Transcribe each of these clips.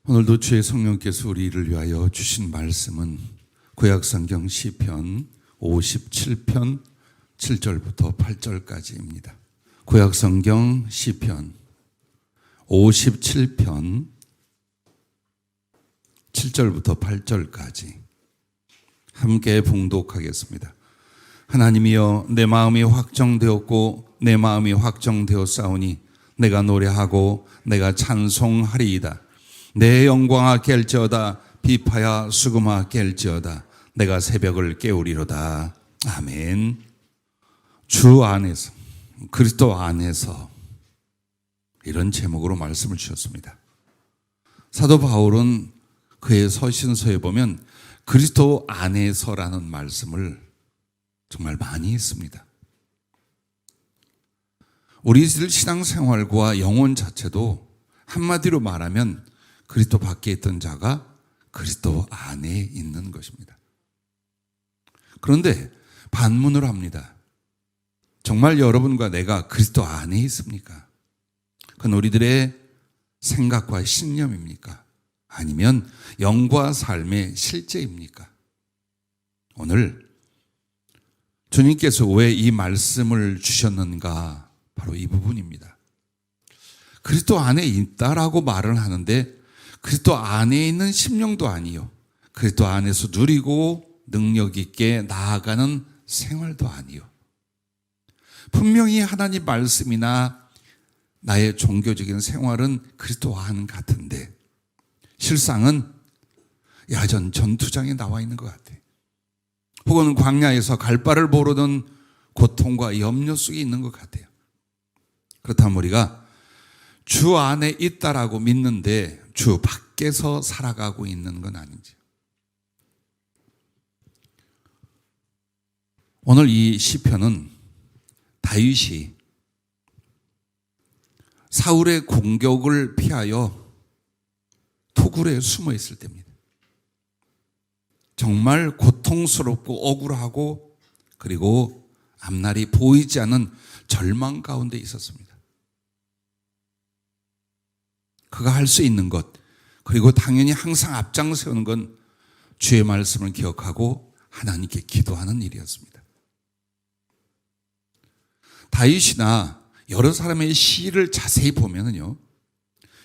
오늘도 주의 성령께서 우리를 위하여 주신 말씀은 구약성경 시편 57편 7절부터 8절까지입니다. 구약성경 시편 57편 7절부터 8절까지 함께 봉독하겠습니다. 하나님이여, 내 마음이 확정되었고 내 마음이 확정되었사오니 내가 노래하고 내가 찬송하리이다. 내 영광아 깰지어다. 비파야 수금아 깰지어다. 내가 새벽을 깨우리로다. 아멘. 주 안에서, 그리스도 안에서, 이런 제목으로 말씀을 주셨습니다. 사도 바울은 그의 서신서에 보면 그리스도 안에서라는 말씀을 정말 많이 했습니다. 우리들 신앙생활과 영혼 자체도 한마디로 말하면 그리스도 밖에 있던 자가 그리스도 안에 있는 것입니다. 그런데 반문을 합니다. 정말 여러분과 내가 그리스도 안에 있습니까? 그건 우리들의 생각과 신념입니까? 아니면 영과 삶의 실제입니까? 오늘 주님께서 왜 이 말씀을 주셨는가? 바로 이 부분입니다. 그리스도 안에 있다라고 말을 하는데 그리스도 안에 있는 심령도 아니요, 그리스도 안에서 누리고 능력 있게 나아가는 생활도 아니요, 분명히 하나님 말씀이나 나의 종교적인 생활은 그리스도 안 같은데 실상은 야전 전투장에 나와 있는 것 같아요. 혹은 광야에서 갈 바를 모르는 고통과 염려 속에 있는 것 같아요. 그렇다면 우리가 주 안에 있다라고 믿는데 주 밖에서 살아가고 있는 건 아닌지. 오늘 이 시편은 다윗이 사울의 공격을 피하여 토굴에 숨어 있을 때입니다. 정말 고통스럽고 억울하고 그리고 앞날이 보이지 않는 절망 가운데 있었습니다. 그가 할 수 있는 것, 그리고 당연히 항상 앞장서는 건 주의 말씀을 기억하고 하나님께 기도하는 일이었습니다. 다윗이나 여러 사람의 시를 자세히 보면요,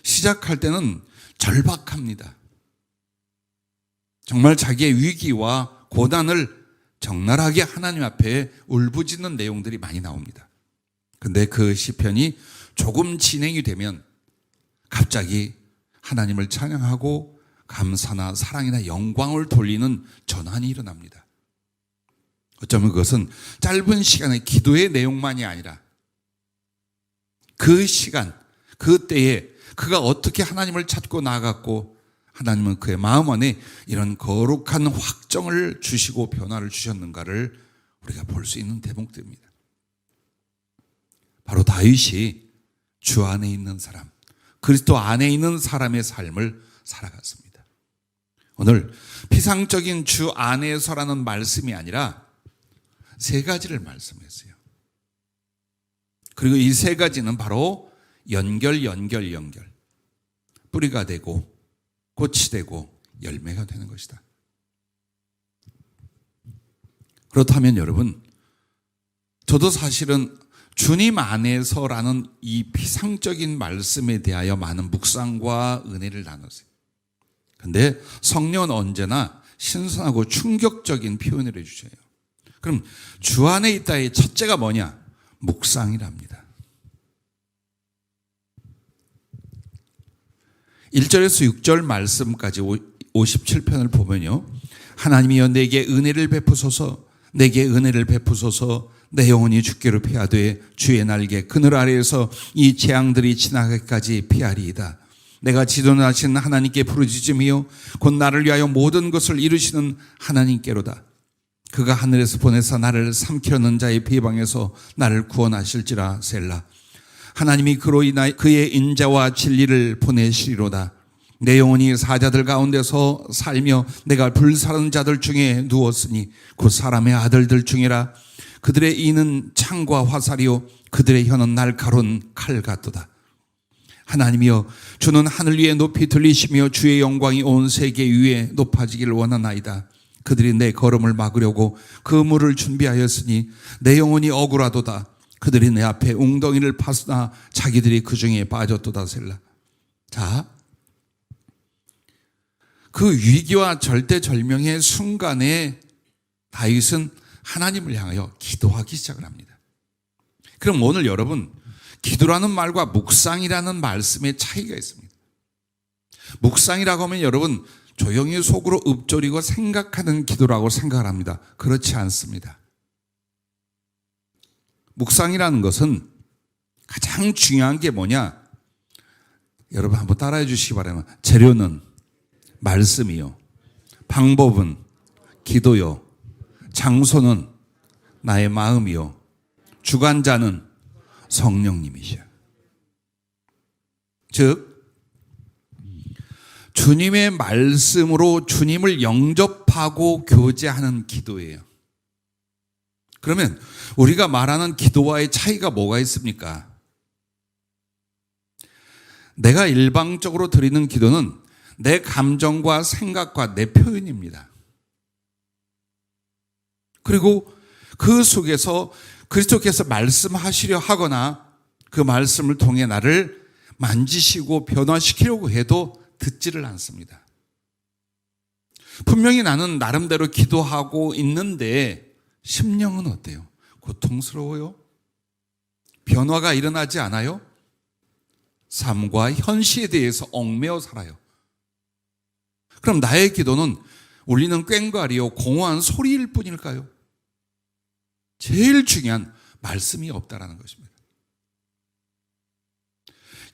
시작할 때는 절박합니다. 정말 자기의 위기와 고난을 적나라하게 하나님 앞에 울부짖는 내용들이 많이 나옵니다. 그런데 그 시편이 조금 진행이 되면 갑자기 하나님을 찬양하고 감사나 사랑이나 영광을 돌리는 전환이 일어납니다. 어쩌면 그것은 짧은 시간의 기도의 내용만이 아니라 그 시간, 그 때에 그가 어떻게 하나님을 찾고 나아갔고 하나님은 그의 마음 안에 이런 거룩한 확정을 주시고 변화를 주셨는가를 우리가 볼 수 있는 대목들입니다. 바로 다윗이 주 안에 있는 사람, 그리스도 안에 있는 사람의 삶을 살아갔습니다. 오늘 피상적인 주 안에서라는 말씀이 아니라 세 가지를 말씀했어요. 그리고 이 세 가지는 바로 연결. 뿌리가 되고 꽃이 되고 열매가 되는 것이다. 그렇다면 여러분, 저도 사실은 주님 안에서라는 이 피상적인 말씀에 대하여 많은 묵상과 은혜를 나눴어요. 그런데 성령은 언제나 신선하고 충격적인 표현을 해주셔요. 그럼 주 안에 있다의 첫째가 뭐냐? 묵상이랍니다. 1절에서 6절 말씀까지 57편을 보면요, 하나님이여 내게 은혜를 베푸소서, 내게 은혜를 베푸소서. 내 영혼이 주께로 피하되 주의 날개 그늘 아래에서 이 재앙들이 지나가기까지 피하리이다. 내가 지존하신 하나님께 부르짖으며 곧 나를 위하여 모든 것을 이루시는 하나님께로다. 그가 하늘에서 보내사 나를 삼키려는 자의 비방에서 나를 구원하실지라. 셀라. 하나님이 그로 인하여 그의 인자와 진리를 보내시리로다. 내 영혼이 사자들 가운데서 살며 내가 불사른 자들 중에 누웠으니 곧 사람의 아들들 중이라. 그들의 이는 창과 화살이요 그들의 혀는 날카로운 칼 같도다. 하나님이여, 주는 하늘 위에 높이 들리시며 주의 영광이 온 세계 위에 높아지기를 원하나이다. 그들이 내 걸음을 막으려고 그 물을 준비하였으니 내 영혼이 억울하도다. 그들이 내 앞에 웅덩이를 파으나 자기들이 그 중에 빠졌도다. 셀라. 자, 그 위기와 절대절명의 순간에 다윗은 하나님을 향하여 기도하기 시작을 합니다. 그럼 오늘 여러분, 기도라는 말과 묵상이라는 말씀의 차이가 있습니다. 묵상이라고 하면 여러분 조용히 속으로 읊조리고 생각하는 기도라고 생각을 합니다. 그렇지 않습니다. 묵상이라는 것은 가장 중요한 게 뭐냐? 여러분 한번 따라해 주시기 바랍니다. 재료는 말씀이요, 방법은 기도요, 장소는 나의 마음이요, 주관자는 성령님이셔. 즉 주님의 말씀으로 주님을 영접하고 교제하는 기도예요. 그러면 우리가 말하는 기도와의 차이가 뭐가 있습니까? 내가 일방적으로 드리는 기도는 내 감정과 생각과 내 표현입니다. 그리고 그 속에서 그리스도께서 말씀하시려 하거나 그 말씀을 통해 나를 만지시고 변화시키려고 해도 듣지를 않습니다. 분명히 나는 나름대로 기도하고 있는데 심령은 어때요? 고통스러워요? 변화가 일어나지 않아요? 삶과 현실에 대해서 얽매여 살아요. 그럼 나의 기도는 울리는 꽹과리요, 공허한 소리일 뿐일까요? 제일 중요한 말씀이 없다라는 것입니다.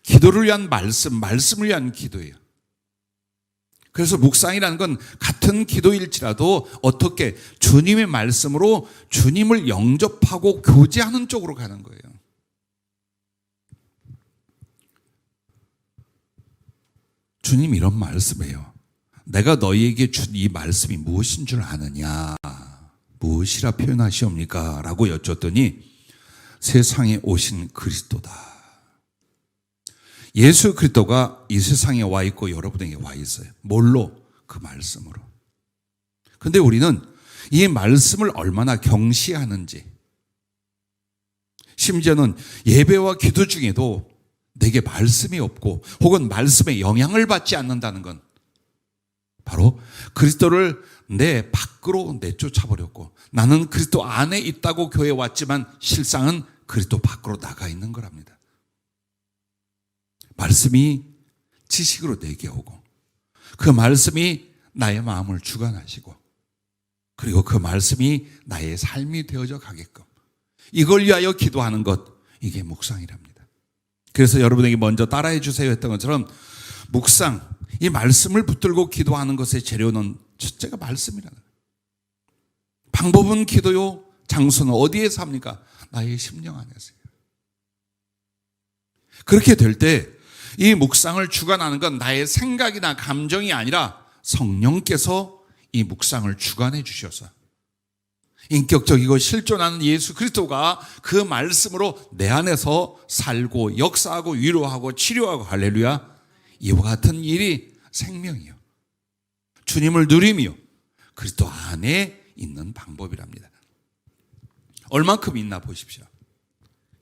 기도를 위한 말씀을 위한 기도예요. 그래서 묵상이라는 건 같은 기도일지라도 어떻게 주님의 말씀으로 주님을 영접하고 교제하는 쪽으로 가는 거예요. 주님 이런 말씀이에요. 내가 너희에게 준 이 말씀이 무엇인 줄 아느냐? 무엇이라 표현하시옵니까? 라고 여쭸더니 세상에 오신 그리스도다. 예수 그리스도가 이 세상에 와 있고 여러분에게 와 있어요. 뭘로? 그 말씀으로. 근데 우리는 이 말씀을 얼마나 경시하는지, 심지어는 예배와 기도 중에도 내게 말씀이 없고 혹은 말씀의 영향을 받지 않는다는 건 바로 그리스도를 내 밖으로 내쫓아버렸고, 나는 그리스도 안에 있다고 교회에 왔지만 실상은 그리스도 밖으로 나가 있는 거랍니다. 말씀이 지식으로 내게 오고, 그 말씀이 나의 마음을 주관하시고, 그리고 그 말씀이 나의 삶이 되어져 가게끔, 이걸 위하여 기도하는 것, 이게 묵상이랍니다. 그래서 여러분에게 먼저 따라해 주세요 했던 것처럼 묵상, 이 말씀을 붙들고 기도하는 것의 재료는 첫째가 말씀이라는 거예요. 방법은 기도요, 장소는 어디에서 합니까? 나의 심령 안에서요. 그렇게 될 때 이 묵상을 주관하는 건 나의 생각이나 감정이 아니라 성령께서 이 묵상을 주관해 주셔서 인격적이고 실존하는 예수 그리스도가 그 말씀으로 내 안에서 살고 역사하고 위로하고 치료하고, 할렐루야, 이와 같은 일이 생명이요, 주님을 누리며 그리스도 안에 있는 방법이랍니다. 얼만큼 있나 보십시오.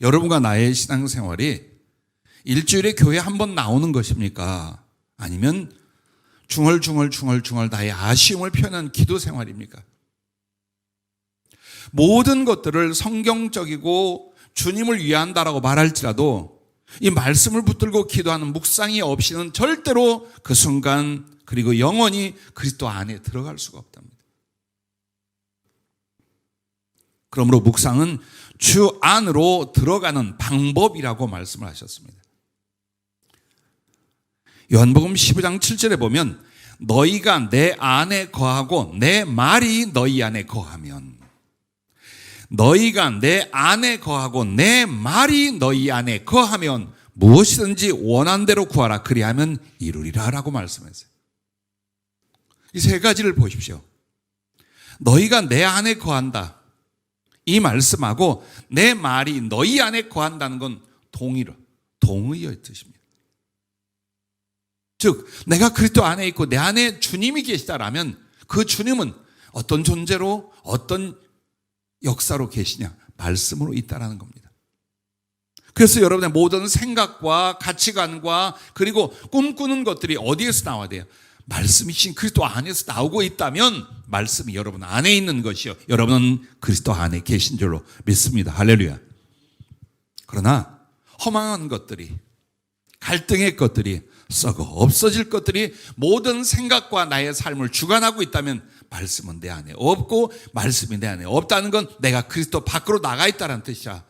여러분과 나의 신앙생활이 일주일에 교회 한 번 나오는 것입니까? 아니면 중얼중얼 나의 아쉬움을 표현하는 기도 생활입니까? 모든 것들을 성경적이고 주님을 위한다라고 말할지라도 이 말씀을 붙들고 기도하는 묵상이 없이는 절대로 그 순간 그리고 영원히 그리스도 안에 들어갈 수가 없답니다. 그러므로 묵상은 주 안으로 들어가는 방법이라고 말씀을 하셨습니다. 요한복음 15장 7절에 보면 너희가 내 안에 거하고 내 말이 너희 안에 거하면, 너희가 내 안에 거하고 내 말이 너희 안에 거하면 무엇이든지 원한 대로 구하라, 그리하면 이루리라 라고 말씀했어요. 이 세 가지를 보십시오. 너희가 내 안에 거한다, 이 말씀하고 내 말이 너희 안에 거한다는 건 동의어의 뜻입니다. 즉 내가 그리스도 안에 있고 내 안에 주님이 계시다라면 그 주님은 어떤 존재로 어떤 역사로 계시냐? 말씀으로 있다라는 겁니다. 그래서 여러분의 모든 생각과 가치관과 그리고 꿈꾸는 것들이 어디에서 나와야 돼요? 말씀이신 그리스도 안에서 나오고 있다면 말씀이 여러분 안에 있는 것이요, 여러분은 그리스도 안에 계신 줄로 믿습니다. 할렐루야. 그러나 허망한 것들이, 갈등의 것들이, 썩어 없어질 것들이 모든 생각과 나의 삶을 주관하고 있다면 말씀은 내 안에 없고 말씀이 내 안에 없다는 건 내가 그리스도 밖으로 나가 있다는 뜻이야.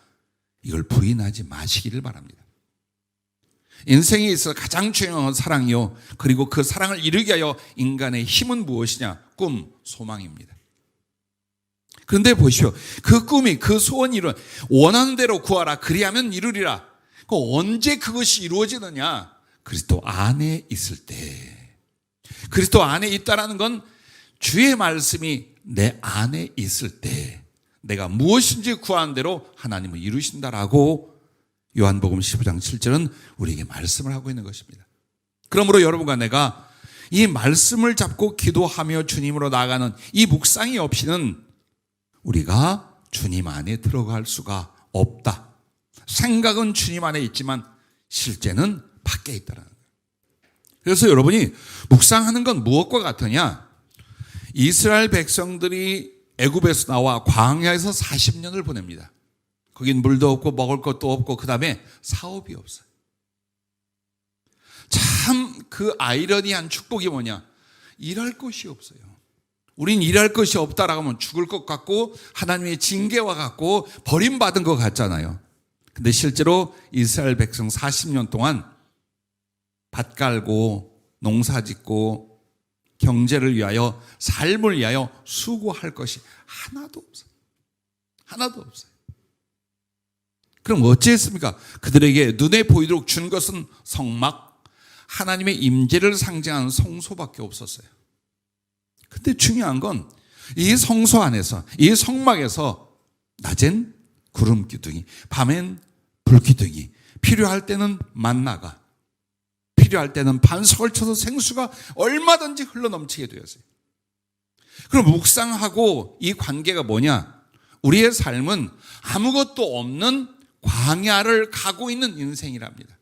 이걸 부인하지 마시기를 바랍니다. 인생에 있어 가장 중요한 사랑이요, 그리고 그 사랑을 이루기 위하여 인간의 힘은 무엇이냐? 꿈, 소망입니다. 그런데 보시오, 그 꿈이, 그 소원이 원하는 대로 구하라 그리하면 이루리라. 언제 그것이 이루어지느냐? 그리스도 안에 있을 때. 그리스도 안에 있다라는 건 주의 말씀이 내 안에 있을 때 내가 무엇인지 구하는 대로 하나님은 이루신다라고 요한복음 15장 7절은 우리에게 말씀을 하고 있는 것입니다. 그러므로 여러분과 내가 이 말씀을 잡고 기도하며 주님으로 나아가는 이 묵상이 없이는 우리가 주님 안에 들어갈 수가 없다. 생각은 주님 안에 있지만 실제는 밖에 있다는 거예요. 그래서 여러분이 묵상하는 건 무엇과 같으냐? 이스라엘 백성들이 애굽에서 나와 광야에서 40년을 보냅니다. 거긴 물도 없고 먹을 것도 없고 그 다음에 사업이 없어요. 참 그 아이러니한 축복이 뭐냐? 일할 것이 없어요. 우린 일할 것이 없다라고 하면 죽을 것 같고 하나님의 징계와 같고 버림받은 것 같잖아요. 근데 실제로 이스라엘 백성 40년 동안 밭 갈고 농사 짓고 경제를 위하여 삶을 위하여 수고할 것이 하나도 없어요. 하나도 없어요. 그럼 어찌했습니까? 그들에게 눈에 보이도록 준 것은 성막, 하나님의 임재를 상징하는 성소밖에 없었어요. 근데 중요한 건 이 성소 안에서, 이 성막에서 낮엔 구름 기둥이, 밤엔 불 기둥이, 필요할 때는 만나가, 필요할 때는 반석을 쳐서 생수가 얼마든지 흘러넘치게 되었어요. 그럼 묵상하고 이 관계가 뭐냐? 우리의 삶은 아무것도 없는 광야를 가고 있는 인생이랍니다.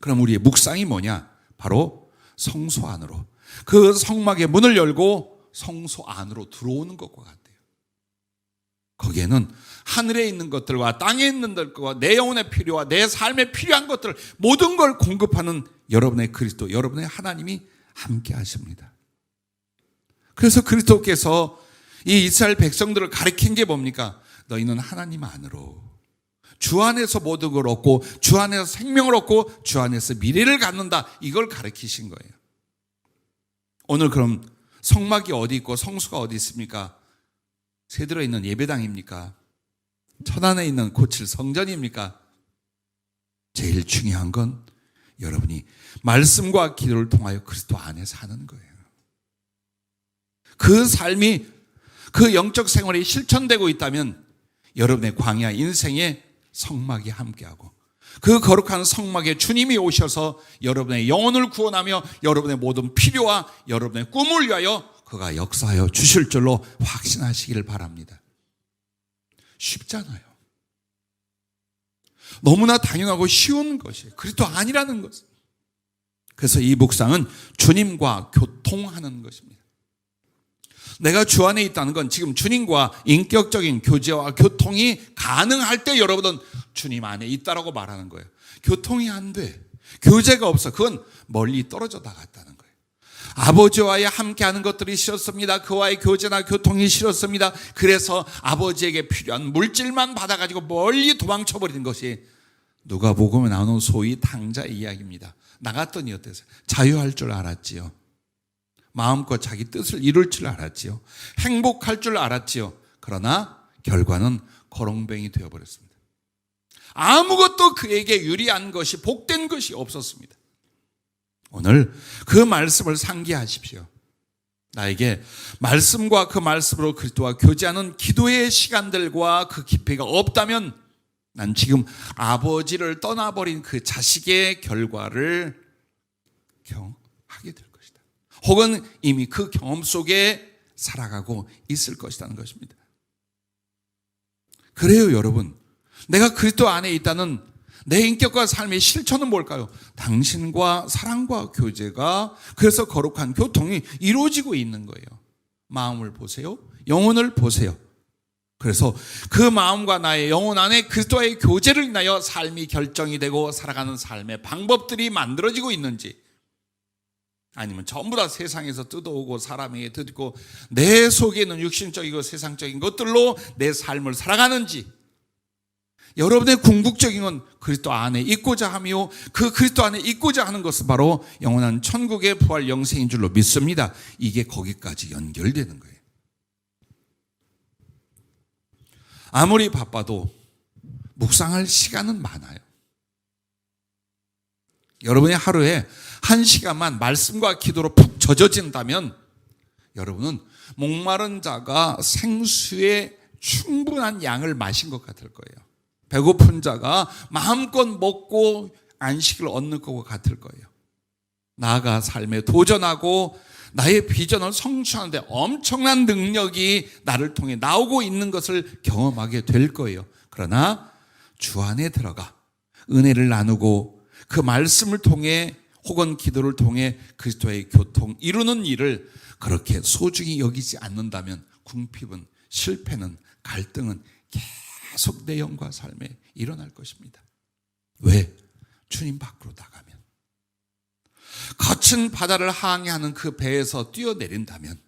그럼 우리의 묵상이 뭐냐? 바로 성소 안으로, 그 성막의 문을 열고 성소 안으로 들어오는 것과 같아요. 거기에는 하늘에 있는 것들과 땅에 있는 것들과 내 영혼의 필요와 내 삶에 필요한 것들 모든 걸 공급하는 여러분의 그리스도, 여러분의 하나님이 함께 하십니다. 그래서 그리스도께서 이 이스라엘 백성들을 가르친 게 뭡니까? 너희는 하나님 안으로, 주 안에서 모든 걸 얻고 주 안에서 생명을 얻고 주 안에서 미래를 갖는다, 이걸 가르치신 거예요. 오늘 그럼 성막이 어디 있고 성수가 어디 있습니까? 새들어 있는 예배당입니까? 천안에 있는 고칠 성전입니까? 제일 중요한 건 여러분이 말씀과 기도를 통하여 그리스도 안에 사는 거예요. 그 삶이, 그 영적 생활이 실천되고 있다면 여러분의 광야 인생에 성막이 함께하고 그 거룩한 성막에 주님이 오셔서 여러분의 영혼을 구원하며 여러분의 모든 필요와 여러분의 꿈을 위하여 그가 역사하여 주실 줄로 확신하시기를 바랍니다. 쉽잖아요. 너무나 당연하고 쉬운 것이에요. 그리스도 아니라는 것. 그래서 이 묵상은 주님과 교통하는 것입니다. 내가 주 안에 있다는 건 지금 주님과 인격적인 교제와 교통이 가능할 때 여러분은 주님 안에 있다라고 말하는 거예요. 교통이 안 돼, 교제가 없어, 그건 멀리 떨어져 나갔다는 거예요. 아버지와의 함께하는 것들이 싫었습니다. 그와의 교제나 교통이 싫었습니다. 그래서 아버지에게 필요한 물질만 받아가지고 멀리 도망쳐버리는 것이 누가복음에 나오는 소위 탕자의 이야기입니다. 나갔더니 어땠어요? 자유할 줄 알았지요. 마음껏 자기 뜻을 이룰 줄 알았지요. 행복할 줄 알았지요. 그러나 결과는 거렁뱅이 되어버렸습니다. 아무것도 그에게 유리한 것이, 복된 것이 없었습니다. 오늘 그 말씀을 상기하십시오. 나에게 말씀과 그 말씀으로 그리스도와 교제하는 기도의 시간들과 그 깊이가 없다면 난 지금 아버지를 떠나버린 그 자식의 결과를 경험하게 될 것이다. 혹은 이미 그 경험 속에 살아가고 있을 것이라는 것입니다. 그래요, 여러분. 내가 그리스도 안에 있다는 내 인격과 삶의 실천은 뭘까요? 당신과 사랑과 교제가, 그래서 거룩한 교통이 이루어지고 있는 거예요. 마음을 보세요. 영혼을 보세요. 그래서 그 마음과 나의 영혼 안에 그리스도와의 교제를 인하여 삶이 결정이 되고 살아가는 삶의 방법들이 만들어지고 있는지, 아니면 전부 다 세상에서 뜯어오고 사람에게 듣고 내 속에 있는 육신적이고 세상적인 것들로 내 삶을 살아가는지, 여러분의 궁극적인 건 그리스도 안에 있고자 하며, 그 그리스도 안에 있고자 하는 것은 바로 영원한 천국의 부활 영생인 줄로 믿습니다. 이게 거기까지 연결되는 거예요. 아무리 바빠도 묵상할 시간은 많아요. 여러분이 하루에 1시간만 말씀과 기도로 푹 젖어진다면 여러분은 목마른 자가 생수의 충분한 양을 마신 것 같을 거예요. 배고픈 자가 마음껏 먹고 안식을 얻는 것과 같을 거예요. 나아가 삶에 도전하고 나의 비전을 성취하는데 엄청난 능력이 나를 통해 나오고 있는 것을 경험하게 될 거예요. 그러나 주 안에 들어가 은혜를 나누고 그 말씀을 통해 혹은 기도를 통해 그리스도의 교통 이루는 일을 그렇게 소중히 여기지 않는다면 궁핍은, 실패는, 갈등은 계속 내 영과 삶에 일어날 것입니다. 왜? 주님 밖으로 나가면, 거친 바다를 항해하는 그 배에서 뛰어내린다면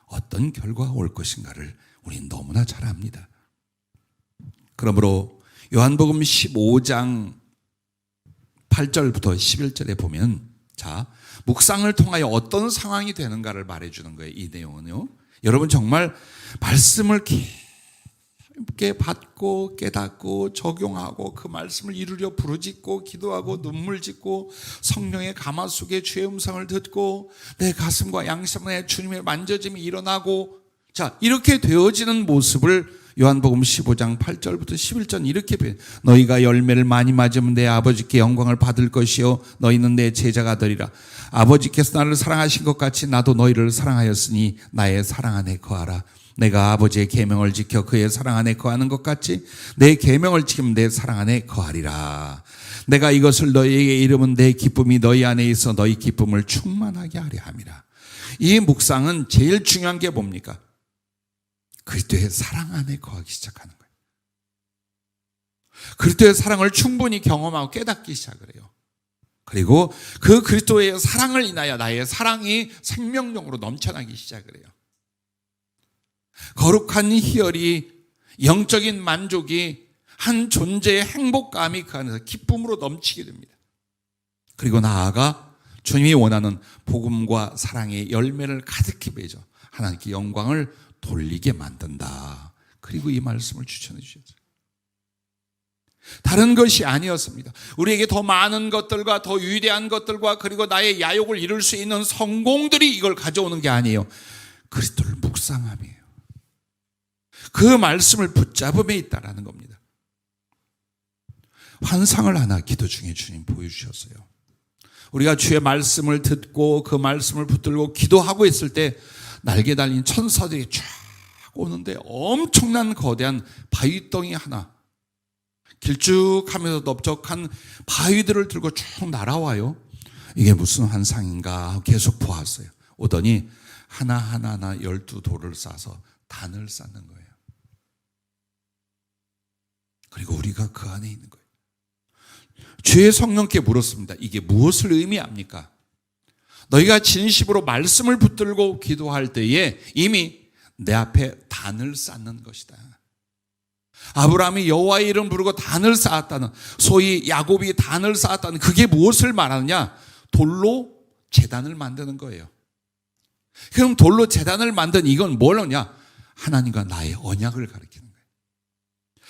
어떤 결과가 올 것인가를 우리는 너무나 잘 압니다. 그러므로 요한복음 15장 8절부터 11절에 보면, 자, 묵상을 통하여 어떤 상황이 되는가를 말해주는 거예요. 이 내용은요, 여러분 정말 말씀을 깊게 받고 깨닫고 적용하고 그 말씀을 이루려 부르짖고 기도하고 눈물 짓고 성령의 가마 속에 주의 음성을 듣고 내 가슴과 양심에 주님의 만져짐이 일어나고, 자, 이렇게 되어지는 모습을 요한복음 15장 8절부터 11절 이렇게 표현해요. 너희가 열매를 많이 맞으면 내 아버지께 영광을 받을 것이요 너희는 내 제자가 되리라. 아버지께서 나를 사랑하신 것 같이 나도 너희를 사랑하였으니 나의 사랑 안에 거하라. 내가 아버지의 계명을 지켜 그의 사랑 안에 거하는 것 같이 내 계명을 지키면 내 사랑 안에 거하리라. 내가 이것을 너희에게 이르면 내 기쁨이 너희 안에 있어 너희 기쁨을 충만하게 하려 함이라. 이 묵상은 제일 중요한 게 뭡니까? 그리스도의 사랑 안에 거하기 시작하는 거예요. 그리스도의 사랑을 충분히 경험하고 깨닫기 시작을 해요. 그리고 그 그리스도의 사랑을 인하여 나의 사랑이 생명력으로 넘쳐나기 시작을 해요. 거룩한 희열이, 영적인 만족이, 한 존재의 행복감이 그 안에서 기쁨으로 넘치게 됩니다. 그리고 나아가 주님이 원하는 복음과 사랑의 열매를 가득히 맺어 하나님께 영광을 돌리게 만든다. 그리고 이 말씀을 추천해 주셨어요. 다른 것이 아니었습니다. 우리에게 더 많은 것들과 더 위대한 것들과 그리고 나의 야욕을 이룰 수 있는 성공들이 이걸 가져오는 게 아니에요. 그리스도를 묵상함이에요. 그 말씀을 붙잡음에 있다라는 겁니다. 환상을 하나 기도 중에 주님 보여주셨어요. 우리가 주의 말씀을 듣고 그 말씀을 붙들고 기도하고 있을 때 날개 달린 천사들이 쫙 오는데 엄청난 거대한 바위덩이 하나, 길쭉하면서 넓적한 바위들을 들고 쭉 날아와요. 이게 무슨 환상인가 계속 보았어요. 오더니 하나하나 12돌을 싸서 단을 쌓는 거예요. 그리고 우리가 그 안에 있는 거예요. 주의 성령께 물었습니다. 이게 무엇을 의미합니까? 너희가 진심으로 말씀을 붙들고 기도할 때에 이미 내 앞에 단을 쌓는 것이다. 아브라함이 여호와의 이름 부르고 단을 쌓았다는, 소위 야곱이 단을 쌓았다는, 그게 무엇을 말하느냐? 돌로 제단을 만드는 거예요. 그럼 돌로 제단을 만든 이건 뭐냐? 하나님과 나의 언약을 가리키는 거예요.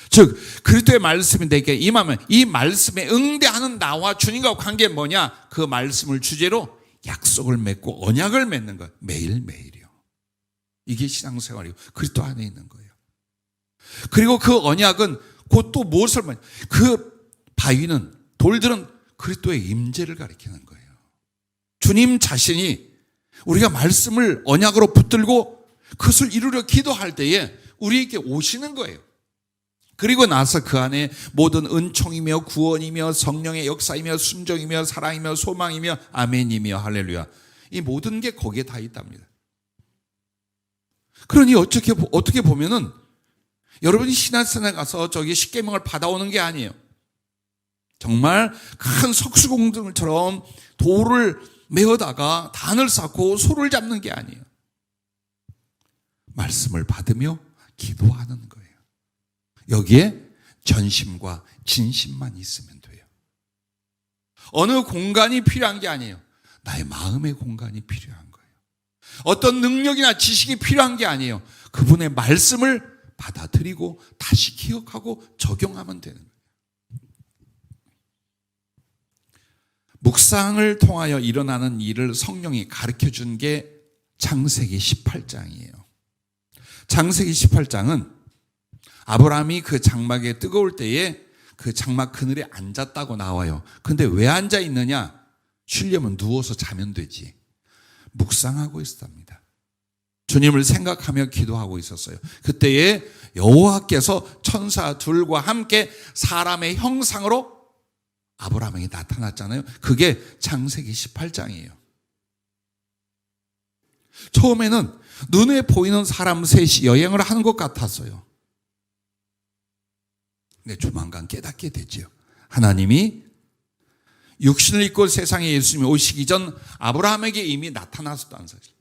즉 그리스도의 말씀이 내게 임하면 이 말씀에 응대하는 나와 주님과 관계는 뭐냐? 그 말씀을 주제로 약속을 맺고 언약을 맺는 거예요. 매일매일이요. 이게 신앙생활이고 그리스도 안에 있는 거예요. 그리고 그 언약은 곧 또 무엇을 말해? 그 바위는, 돌들은 그리스도의 임재를 가리키는 거예요. 주님 자신이 우리가 말씀을 언약으로 붙들고 그것을 이루려 기도할 때에 우리에게 오시는 거예요. 그리고 나서 그 안에 모든 은총이며 구원이며 성령의 역사이며 순종이며 사랑이며 소망이며 아멘이며 할렐루야, 이 모든 게 거기에 다 있답니다. 그러니 어떻게 보면은 여러분이 신앙생활 가서 저기 십계명을 받아오는 게 아니에요. 정말 큰 석수공들처럼 돌을 메어다가 단을 쌓고 소를 잡는 게 아니에요. 말씀을 받으며 기도하는 거예요. 여기에 전심과 진심만 있으면 돼요. 어느 공간이 필요한 게 아니에요. 나의 마음의 공간이 필요한 거예요. 어떤 능력이나 지식이 필요한 게 아니에요. 그분의 말씀을 받아들이고 다시 기억하고 적용하면 되는 거예요. 묵상을 통하여 일어나는 일을 성령이 가르쳐 준 게 창세기 18장이에요. 창세기 18장은 아브라함이 그 장막에 뜨거울 때에 그 장막 그늘에 앉았다고 나와요. 근데 왜 앉아 있느냐? 쉬려면 누워서 자면 되지. 묵상하고 있었답니다. 주님을 생각하며 기도하고 있었어요. 그때에 여호와께서 천사 둘과 함께 사람의 형상으로 아브라함에게 나타났잖아요. 그게 창세기 18장이에요. 처음에는 눈에 보이는 사람 셋이 여행을 하는 것 같았어요. 근데 조만간 깨닫게 되죠. 하나님이 육신을 입고 세상에 예수님이 오시기 전 아브라함에게 이미 나타났었다는 사실.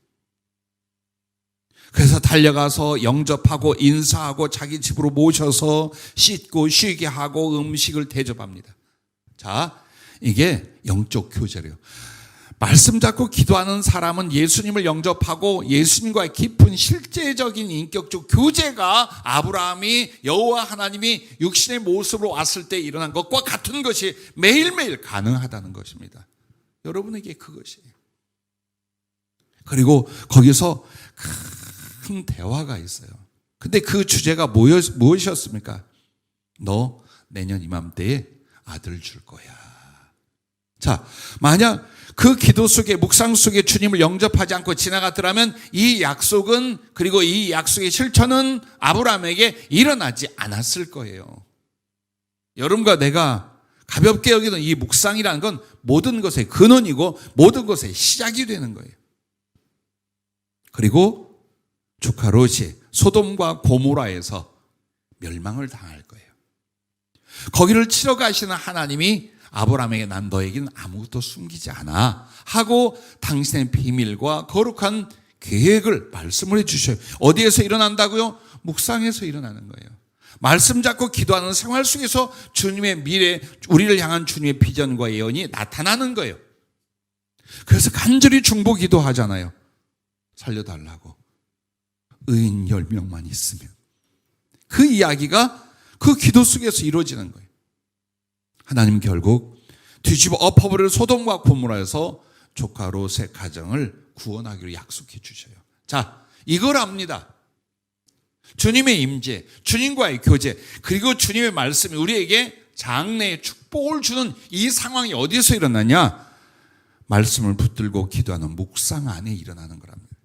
그래서 달려가서 영접하고 인사하고 자기 집으로 모셔서 씻고 쉬게 하고 음식을 대접합니다. 자, 이게 영적 교제래요. 말씀 잡고 기도하는 사람은 예수님을 영접하고 예수님과의 깊은 실제적인 인격적 교제가 아브라함이 여호와 하나님이 육신의 모습으로 왔을 때 일어난 것과 같은 것이 매일매일 가능하다는 것입니다. 여러분에게 그것이에요. 그리고 거기서 큰 대화가 있어요. 근데 그 주제가 무엇이었습니까? 너 내년 이맘때에 아들 줄 거야. 자, 만약 그 기도 속에, 묵상 속에 주님을 영접하지 않고 지나갔더라면 이 약속은, 그리고 이 약속의 실천은 아브라함에게 일어나지 않았을 거예요. 여러분과 내가 가볍게 여기는 이 묵상이라는 건 모든 것의 근원이고 모든 것의 시작이 되는 거예요. 그리고 조카 롯이 소돔과 고모라에서 멸망을 당할 거예요. 거기를 치러 가시는 하나님이 아브라함에게 난 너에게는 아무것도 숨기지 않아 하고 당신의 비밀과 거룩한 계획을 말씀을 해주셔요. 어디에서 일어난다고요? 묵상에서 일어나는 거예요. 말씀 잡고 기도하는 생활 속에서 주님의 미래, 우리를 향한 주님의 비전과 예언이 나타나는 거예요. 그래서 간절히 중보 기도하잖아요. 살려달라고. 의인 10명만 있으면. 그 이야기가 그 기도 속에서 이루어지는 거예요. 하나님 결국 뒤집어 엎어버릴 소돔과 고모라에서 조카 롯의 가정을 구원하기로 약속해 주셔요. 자, 이걸 압니다. 주님의 임재, 주님과의 교제, 그리고 주님의 말씀이 우리에게 장래의 축복을 주는 이 상황이 어디서 일어나냐? 말씀을 붙들고 기도하는 묵상 안에 일어나는 거랍니다.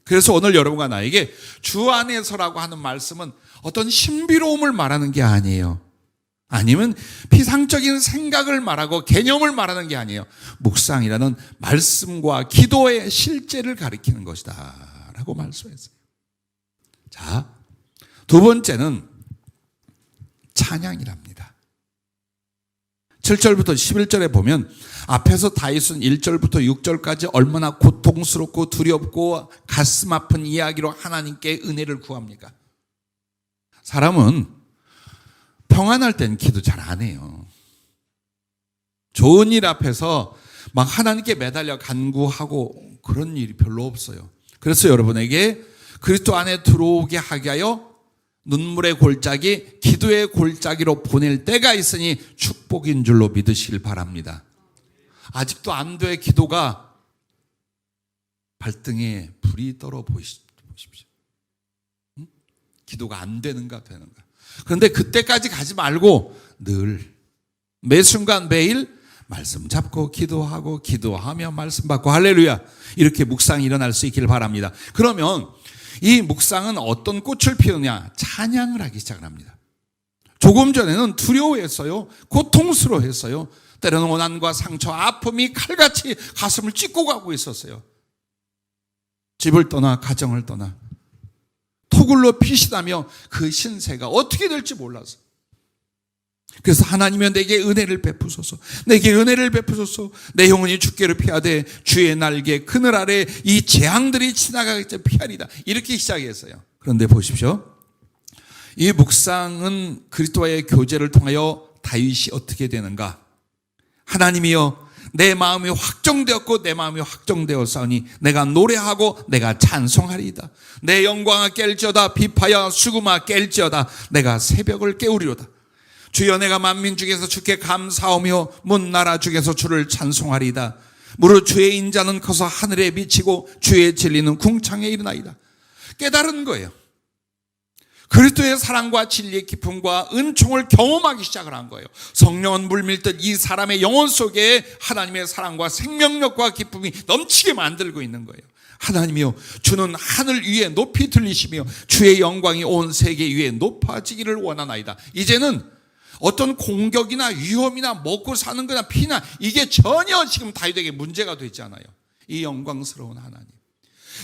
그래서 오늘 여러분과 나에게 주 안에서라고 하는 말씀은 어떤 신비로움을 말하는 게 아니에요. 아니면 피상적인 생각을 말하고 개념을 말하는 게 아니에요. 묵상이라는 말씀과 기도의 실제를 가리키는 것이다 라고 말씀했어요. 자, 두 번째는 찬양이랍니다. 7절부터 11절에 보면 앞에서 다윗은 1절부터 6절까지 얼마나 고통스럽고 두렵고 가슴 아픈 이야기로 하나님께 은혜를 구합니까? 사람은 평안할 땐 기도 잘 안 해요. 좋은 일 앞에서 막 하나님께 매달려 간구하고 그런 일이 별로 없어요. 그래서 여러분에게 그리스도 안에 들어오게 하게 하여 눈물의 골짜기, 기도의 골짜기로 보낼 때가 있으니 축복인 줄로 믿으시길 바랍니다. 아직도 안 돼 기도가 발등에 불이 떨어 보십시오. 기도가 안 되는가 되는가. 그런데 그때까지 가지 말고 늘 매 순간 매일 말씀 잡고 기도하며 말씀 받고 할렐루야. 이렇게 묵상이 일어날 수 있기를 바랍니다. 그러면 이 묵상은 어떤 꽃을 피우냐? 찬양을 하기 시작을 합니다. 조금 전에는 두려워했어요. 고통스러워했어요. 때로는 고난과 상처, 아픔이 칼같이 가슴을 찢고 가고 있었어요. 집을 떠나 가정을 떠나 토굴로 피신하며 그 신세가 어떻게 될지 몰라서, 그래서 하나님이여 내게 은혜를 베푸소서, 내게 은혜를 베푸소서, 내 영혼이 주께로 피하되 주의 날개 그늘 아래 이 재앙들이 지나가기 전에 피하리다. 이렇게 시작했어요. 그런데 보십시오. 이 묵상은 그리스도와의 교제를 통하여 다윗이 어떻게 되는가? 하나님이여 내 마음이 확정되었고 내 마음이 확정되었사오니 내가 노래하고 내가 찬송하리이다. 내 영광아 깰지어다. 비파야 수금아 깰지어다. 내가 새벽을 깨우리로다. 주여 내가 만민 중에서 주께 감사하며 문 나라 중에서 주를 찬송하리이다. 무릇 주의 인자는 커서 하늘에 비치고 주의 진리는 궁창에 이르나이다. 깨달은 거예요. 그리스도의 사랑과 진리의 기쁨과 은총을 경험하기 시작을 한 거예요. 성령은 물밀듯 이 사람의 영혼 속에 하나님의 사랑과 생명력과 기쁨이 넘치게 만들고 있는 거예요. 하나님이여 주는 하늘 위에 높이 들리시며 주의 영광이 온 세계 위에 높아지기를 원하나이다. 이제는 어떤 공격이나 위험이나 먹고 사는 거나 피나 이게 전혀 지금 다윗에게 문제가 되지 않아요. 이 영광스러운 하나님,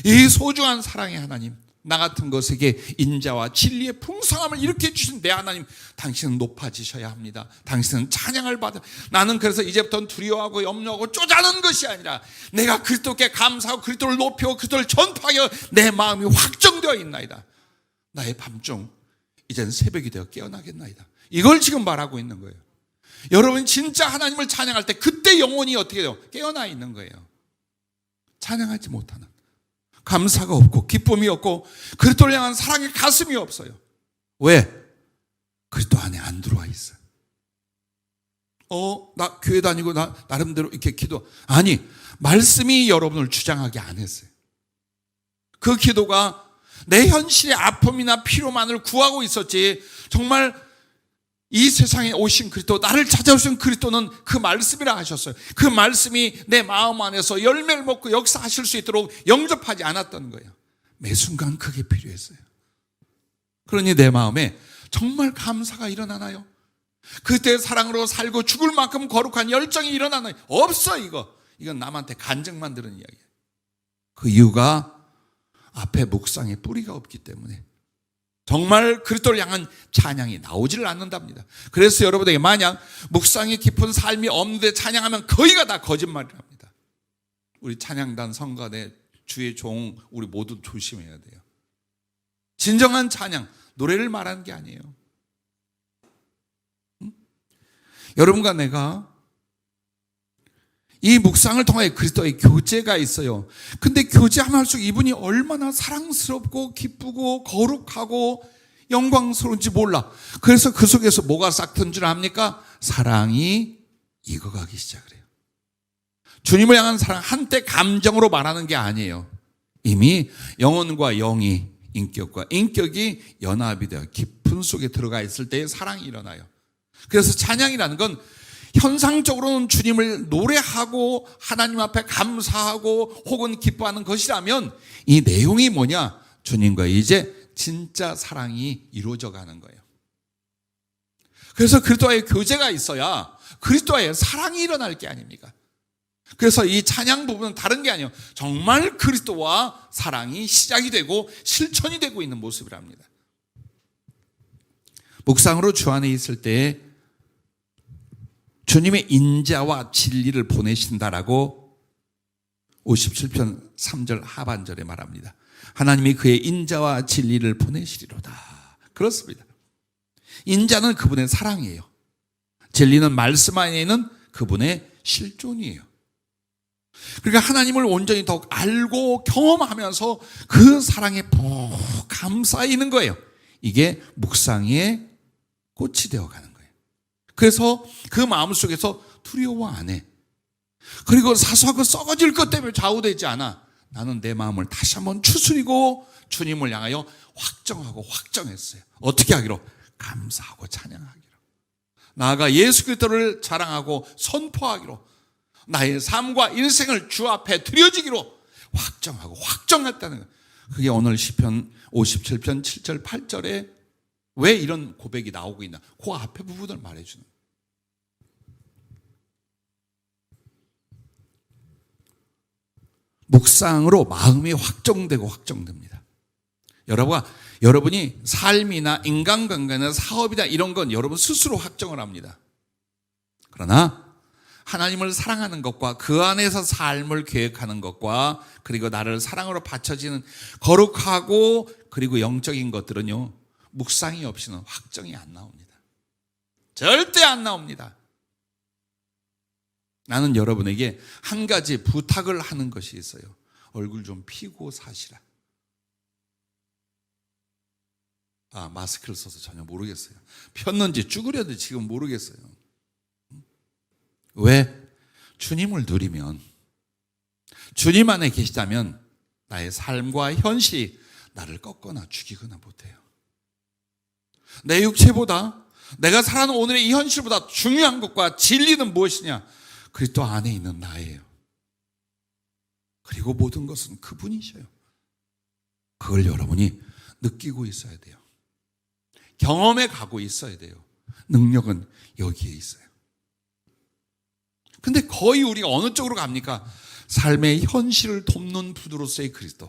이 소중한 사랑의 하나님, 나 같은 것에게 인자와 진리의 풍성함을 일으켜 주신 내 하나님, 당신은 높아지셔야 합니다. 당신은 찬양을 받아. 나는 그래서 이제부터는 두려워하고 염려하고 쪼잔한 것이 아니라 내가 그리스도께 감사하고 그리스도를 높이고 그리스도를 전파하여 내 마음이 확정되어 있나이다. 나의 밤중 이제는 새벽이 되어 깨어나겠나이다. 이걸 지금 말하고 있는 거예요. 여러분 진짜 하나님을 찬양할 때 그때 영혼이 어떻게 돼요? 깨어나 있는 거예요. 찬양하지 못하는, 감사가 없고 기쁨이 없고 그리스도를 향한 사랑의 가슴이 없어요. 왜? 그리스도 안에 안 들어와 있어요. 나 교회 다니고 나 나름대로 이렇게 기도. 아니, 말씀이 여러분을 주장하게 안 했어요. 그 기도가 내 현실의 아픔이나 피로만을 구하고 있었지, 정말 이 세상에 오신 그리스도, 나를 찾아오신 그리스도는 그 말씀이라 하셨어요. 그 말씀이 내 마음 안에서 열매를 먹고 역사하실 수 있도록 영접하지 않았던 거예요. 매 순간 그게 필요했어요. 그러니 내 마음에 정말 감사가 일어나나요? 그때의 사랑으로 살고 죽을 만큼 거룩한 열정이 일어나나요? 없어. 이건 남한테 간증만 들은 이야기예요. 그 이유가 앞에 묵상에 뿌리가 없기 때문에 정말 그리스도를 향한 찬양이 나오지를 않는답니다. 그래서 여러분에게 만약 묵상이 깊은 삶이 없는데 찬양하면 거의가 다 거짓말이랍니다. 우리 찬양단 성가대 주의 종 우리 모두 조심해야 돼요. 진정한 찬양, 노래를 말하는 게 아니에요. 여러분과 내가 이 묵상을 통해 그리스도의 교제가 있어요. 근데 교제하면 할수록 이분이 얼마나 사랑스럽고 기쁘고 거룩하고 영광스러운지 몰라. 그래서 그 속에서 뭐가 싹튼 줄 압니까? 사랑이 익어가기 시작을 해요. 주님을 향한 사랑, 한때 감정으로 말하는 게 아니에요. 이미 영혼과 영이, 인격과 인격이 연합이 되어 깊은 속에 들어가 있을 때의 사랑이 일어나요. 그래서 찬양이라는 건 현상적으로는 주님을 노래하고 하나님 앞에 감사하고 혹은 기뻐하는 것이라면, 이 내용이 뭐냐? 주님과 이제 진짜 사랑이 이루어져 가는 거예요. 그래서 그리스도와의 교제가 있어야 그리스도와의 사랑이 일어날 게 아닙니까? 그래서 이 찬양 부분은 다른 게 아니에요. 정말 그리스도와 사랑이 시작이 되고 실천이 되고 있는 모습이랍니다. 묵상으로 주 안에 있을 때 주님의 인자와 진리를 보내신다라고 57편 3절 하반절에 말합니다. 하나님이 그의 인자와 진리를 보내시리로다. 그렇습니다. 인자는 그분의 사랑이에요. 진리는 말씀 안에 있는 그분의 실존이에요. 그러니까 하나님을 온전히 더욱 알고 경험하면서 그 사랑에 푹 감싸이는 거예요. 이게 묵상의 꽃이 되어가는 거예요. 그래서 그 마음속에서 두려워 안 해. 그리고 사소하고 썩어질 것 때문에 좌우되지 않아. 나는 내 마음을 다시 한번 추스리고 주님을 향하여 확정하고 확정했어요. 어떻게 하기로? 감사하고 찬양하기로, 나아가 예수 그리스도를 자랑하고 선포하기로, 나의 삶과 인생을 주 앞에 드려지기로 확정하고 확정했다는 거예요. 그게 오늘 시편 57편 7절 8절에 왜 이런 고백이 나오고 있나, 그 앞에 부분을 말해주는 거예요. 묵상으로 마음이 확정되고 확정됩니다. 여러분이 삶이나 인간관계나 사업이나 이런 건 여러분 스스로 확정을 합니다. 그러나 하나님을 사랑하는 것과 그 안에서 삶을 계획하는 것과 그리고 나를 사랑으로 바쳐지는 거룩하고 그리고 영적인 것들은요, 묵상이 없이는 확정이 안 나옵니다. 절대 안 나옵니다. 나는 여러분에게 한 가지 부탁을 하는 것이 있어요. 얼굴 좀 피고 사시라. 마스크를 써서 전혀 모르겠어요. 폈는지 쭈그려도 지금 모르겠어요. 왜? 주님을 누리면, 주님 안에 계시다면 나의 삶과 현실이 나를 꺾거나 죽이거나 못해요. 내 육체보다, 내가 살아가는 오늘의 이 현실보다 중요한 것과 진리는 무엇이냐? 그리스도 안에 있는 나예요. 그리고 모든 것은 그분이셔요. 그걸 여러분이 느끼고 있어야 돼요. 경험해 가고 있어야 돼요. 능력은 여기에 있어요. 근데 거의 우리가 어느 쪽으로 갑니까? 삶의 현실을 돕는 분으로서의 그리스도,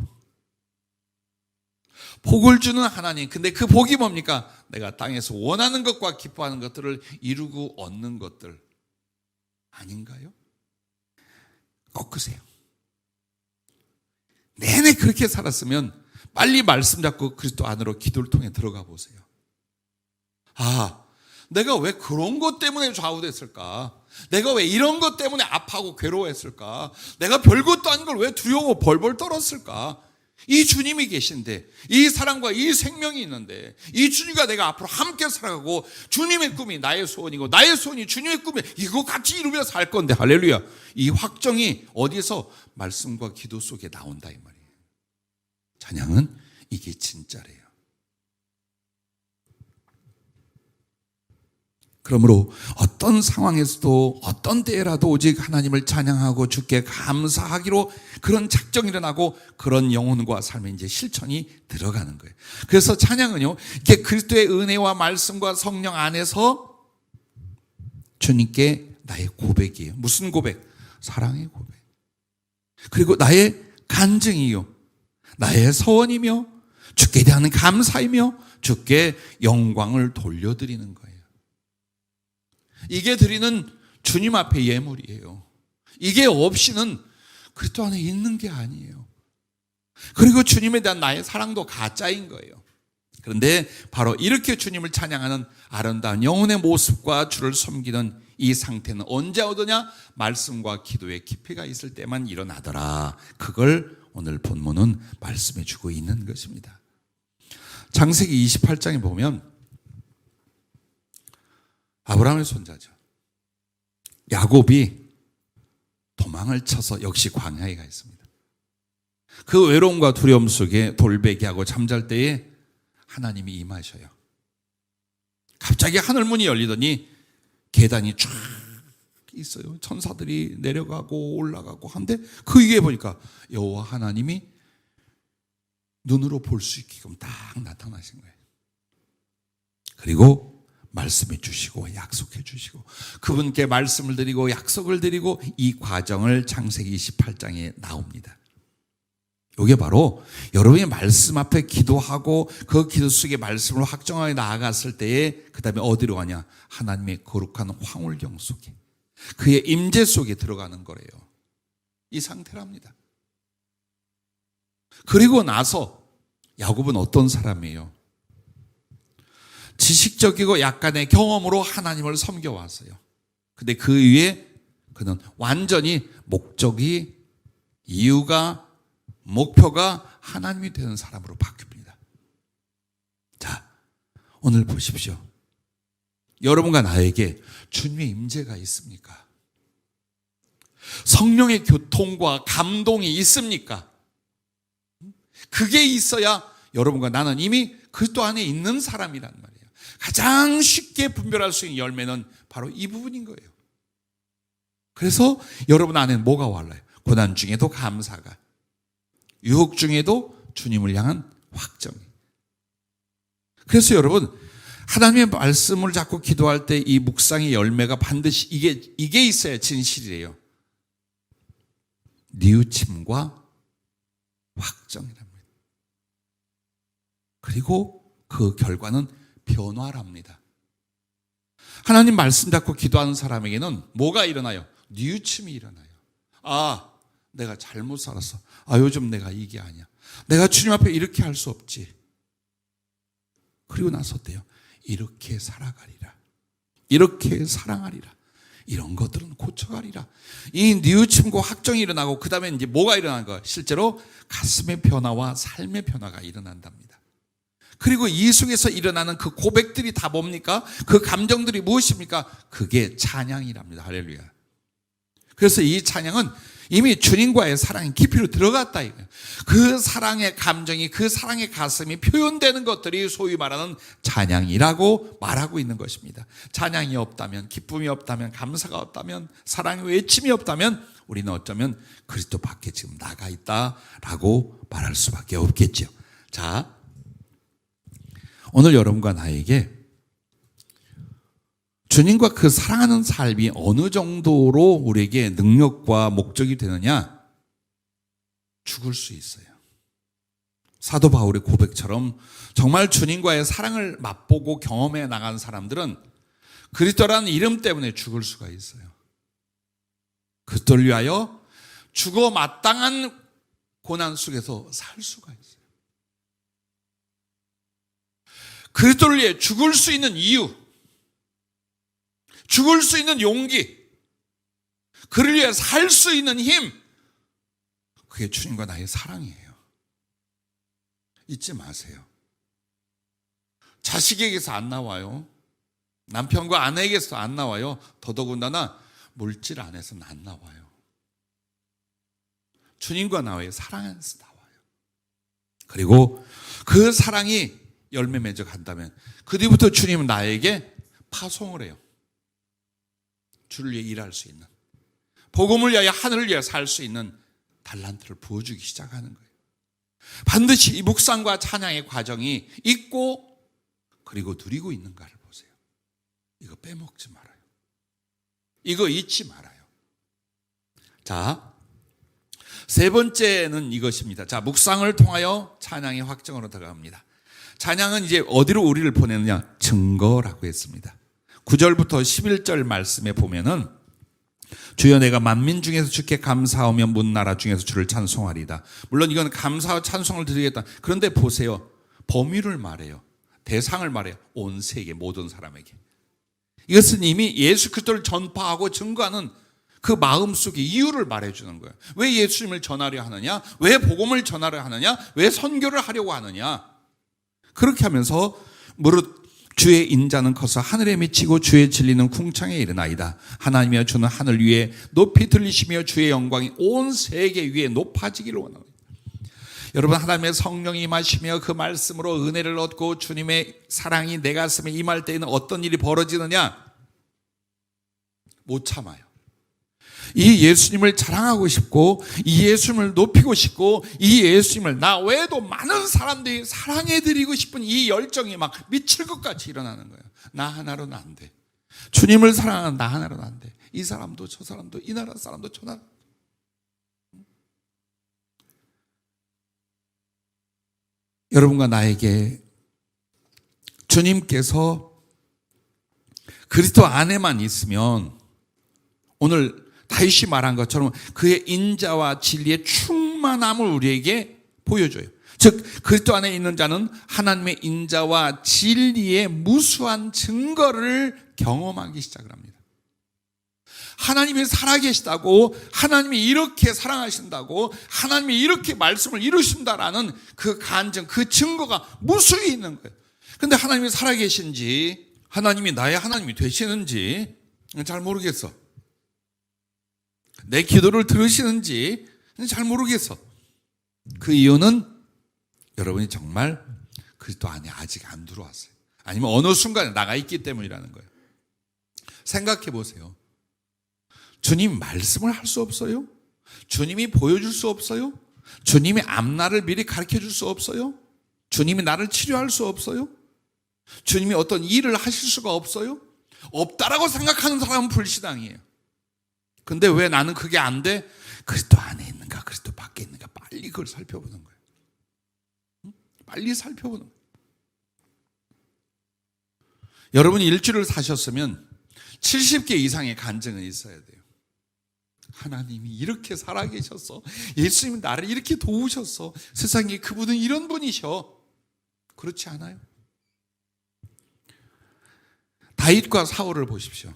복을 주는 하나님. 근데 그 복이 뭡니까? 내가 땅에서 원하는 것과 기뻐하는 것들을 이루고 얻는 것들 아닌가요? 꺾으세요. 내내 그렇게 살았으면 빨리 말씀 잡고 그리스도 안으로 기도를 통해 들어가 보세요. 내가 왜 그런 것 때문에 좌우됐을까? 내가 왜 이런 것 때문에 아파하고 괴로워했을까? 내가 별것도 아닌 걸 왜 두려워 벌벌 떨었을까? 이 주님이 계신데, 이 사랑과 이 생명이 있는데, 이 주님과 내가 앞으로 함께 살아가고, 주님의 꿈이 나의 소원이고 나의 소원이 주님의 꿈이, 이거 같이 이루며 살 건데, 할렐루야. 이 확정이 어디서? 말씀과 기도 속에 나온다 이 말이에요. 찬양은 이게 진짜래요. 그러므로 어떤 상황에서도 어떤 때라도 오직 하나님을 찬양하고 주께 감사하기로 그런 작정이 일어나고 그런 영혼과 삶의 이제 실천이 들어가는 거예요. 그래서 찬양은요, 이게 그리스도의 은혜와 말씀과 성령 안에서 주님께 나의 고백이에요. 무슨 고백? 사랑의 고백. 그리고 나의 간증이요, 나의 서원이며 주께 대한 감사이며 주께 영광을 돌려드리는 거예요. 이게 드리는 주님 앞에 예물이에요. 이게 없이는 그리스도 안에 있는 게 아니에요. 그리고 주님에 대한 나의 사랑도 가짜인 거예요. 그런데 바로 이렇게 주님을 찬양하는 아름다운 영혼의 모습과 주를 섬기는 이 상태는 언제 얻으냐? 말씀과 기도의 깊이가 있을 때만 일어나더라. 그걸 오늘 본문은 말씀해 주고 있는 것입니다. 창세기 28장에 보면 아브라함의 손자죠, 야곱이 도망을 쳐서 역시 광야에 가 있습니다. 그 외로움과 두려움 속에 돌베개하고 잠잘 때에 하나님이 임하셔요. 갑자기 하늘문이 열리더니 계단이 쫙 있어요. 천사들이 내려가고 올라가고 한데 그 위에 보니까 여호와 하나님이 눈으로 볼 수 있게끔 딱 나타나신 거예요. 그리고 말씀해 주시고 약속해 주시고 그분께 말씀을 드리고 약속을 드리고 이 과정을 창세기 28장에 나옵니다. 이게 바로 여러분이 말씀 앞에 기도하고 그 기도 속에 말씀을 확정하게 나아갔을 때에 그 다음에 어디로 가냐? 하나님의 거룩한 황홀경 속에, 그의 임재 속에 들어가는 거래요. 이 상태랍니다. 그리고 나서 야곱은 어떤 사람이에요? 지식적이고 약간의 경험으로 하나님을 섬겨왔어요. 근데 그 위에 그는 완전히 목적이, 이유가, 목표가 하나님이 되는 사람으로 바뀝니다. 자, 오늘 보십시오. 여러분과 나에게 주님의 임재가 있습니까? 성령의 교통과 감동이 있습니까? 그게 있어야 여러분과 나는 이미 그리스도 안에 있는 사람이란 말이에요. 가장 쉽게 분별할 수 있는 열매는 바로 이 부분인 거예요. 그래서 여러분 안에는 뭐가 올라요? 고난 중에도 감사가, 유혹 중에도 주님을 향한 확정이. 그래서 여러분, 하나님의 말씀을 자꾸 기도할 때 이 묵상의 열매가 반드시 이게 있어야 진실이에요. 뉘우침과 확정이랍니다. 그리고 그 결과는 변화랍니다. 하나님 말씀 잡고 기도하는 사람에게는 뭐가 일어나요? 뉘우침이 일어나요. 아, 내가 잘못 살았어. 아, 요즘 내가 이게 아니야. 내가 주님 앞에 이렇게 할 수 없지. 그리고 나서 어때요? 이렇게 살아가리라. 이렇게 사랑하리라. 이런 것들은 고쳐가리라. 이 뉘우침과 확정이 일어나고 그 다음에 이제 뭐가 일어나는 거예요? 실제로 가슴의 변화와 삶의 변화가 일어난답니다. 그리고 이 속에서 일어나는 그 고백들이 다 뭡니까? 그 감정들이 무엇입니까? 그게 찬양이랍니다. 할렐루야. 그래서 이 찬양은 이미 주님과의 사랑이 깊이로 들어갔다 이거예요. 그 사랑의 감정이, 그 사랑의 가슴이 표현되는 것들이 소위 말하는 찬양이라고 말하고 있는 것입니다. 찬양이 없다면, 기쁨이 없다면, 감사가 없다면, 사랑의 외침이 없다면 우리는 어쩌면 그리스도 밖에 지금 나가 있다라고 말할 수밖에 없겠죠. 자, 오늘 여러분과 나에게 주님과 그 사랑하는 삶이 어느 정도로 우리에게 능력과 목적이 되느냐? 죽을 수 있어요. 사도 바울의 고백처럼 정말 주님과의 사랑을 맛보고 경험해 나간 사람들은 그리스도라는 이름 때문에 죽을 수가 있어요. 그리스도를 위하여 죽어 마땅한 고난 속에서 살 수가 있어요. 그리스도를 위해 죽을 수 있는 이유, 죽을 수 있는 용기, 그를 위해 살 수 있는 힘, 그게 주님과 나의 사랑이에요. 잊지 마세요. 자식에게서 안 나와요. 남편과 아내에게서 안 나와요. 더더군다나 물질 안에서는 안 나와요. 주님과 나의 사랑에서 나와요. 그리고 그 사랑이 열매 맺어 간다면 그 뒤부터 주님은 나에게 파송을 해요. 주를 위해 일할 수 있는, 복음을 위하여 하늘을 위해 살 수 있는 달란트를 부어주기 시작하는 거예요. 반드시 이 묵상과 찬양의 과정이 있고 그리고 누리고 있는가를 보세요. 이거 빼먹지 말아요. 이거 잊지 말아요. 자, 세 번째는 이것입니다. 자, 묵상을 통하여 찬양의 확정으로 들어갑니다. 찬양은 이제 어디로 우리를 보내느냐? 증거라고 했습니다. 9절부터 11절 말씀에 보면은 주여 내가 만민 중에서 주께 감사하며 문 나라 중에서 주를 찬송하리다. 물론 이건 감사와 찬송을 드리겠다. 그런데 보세요. 범위를 말해요. 대상을 말해요. 온 세계 모든 사람에게. 이것은 이미 예수 그리스도를 전파하고 증거하는 그 마음속의 이유를 말해주는 거예요. 왜 예수님을 전하려 하느냐? 왜 복음을 전하려 하느냐? 왜 선교를 하려고 하느냐? 그렇게 하면서 무릇 주의 인자는 커서 하늘에 미치고 주의 진리는 궁창에 이르나이다. 하나님이여 주는 하늘 위에 높이 들리시며 주의 영광이 온 세계 위에 높아지기를 원합니다. 여러분, 하나님의 성령이 임하시며 그 말씀으로 은혜를 얻고 주님의 사랑이 내 가슴에 임할 때에는 어떤 일이 벌어지느냐? 못 참아요. 이 예수님을 자랑하고 싶고 이 예수님을 높이고 싶고 이 예수님을 나 외에도 많은 사람들이 사랑해드리고 싶은 이 열정이 막 미칠 것 같이 일어나는 거예요. 나 하나로는 안 돼. 주님을 사랑하는 나 하나로는 안 돼. 이 사람도 저 사람도 이 나라 사람도 저 나라. 여러분과 나에게 주님께서 그리스도 안에만 있으면 오늘 다윗이 말한 것처럼 그의 인자와 진리의 충만함을 우리에게 보여줘요. 즉 그리스도 안에 있는 자는 하나님의 인자와 진리의 무수한 증거를 경험하기 시작을 합니다. 하나님이 살아계시다고, 하나님이 이렇게 사랑하신다고, 하나님이 이렇게 말씀을 이루신다라는 그 간증, 그 증거가 무수히 있는 거예요. 그런데 하나님이 살아계신지, 하나님이 나의 하나님이 되시는지 잘 모르겠어. 내 기도를 들으시는지 잘 모르겠어. 그 이유는 여러분이 정말 그리스도 안에 아직 안 들어왔어요. 아니면 어느 순간에 나가 있기 때문이라는 거예요. 생각해 보세요. 주님 말씀을 할 수 없어요? 주님이 보여줄 수 없어요? 주님이 앞날을 미리 가르쳐 줄 수 없어요? 주님이 나를 치료할 수 없어요? 주님이 어떤 일을 하실 수가 없어요? 없다라고 생각하는 사람은 불신앙이에요. 근데 왜 나는 그게 안 돼? 그리스도 안에 있는가 그리스도 밖에 있는가 빨리 그걸 살펴보는 거예요. 빨리 살펴보는 거예요. 여러분이 일주일을 사셨으면 70개 이상의 간증은 있어야 돼요. 하나님이 이렇게 살아계셔서 예수님이 나를 이렇게 도우셨어. 세상에 그분은 이런 분이셔. 그렇지 않아요? 다윗과 사울을 보십시오.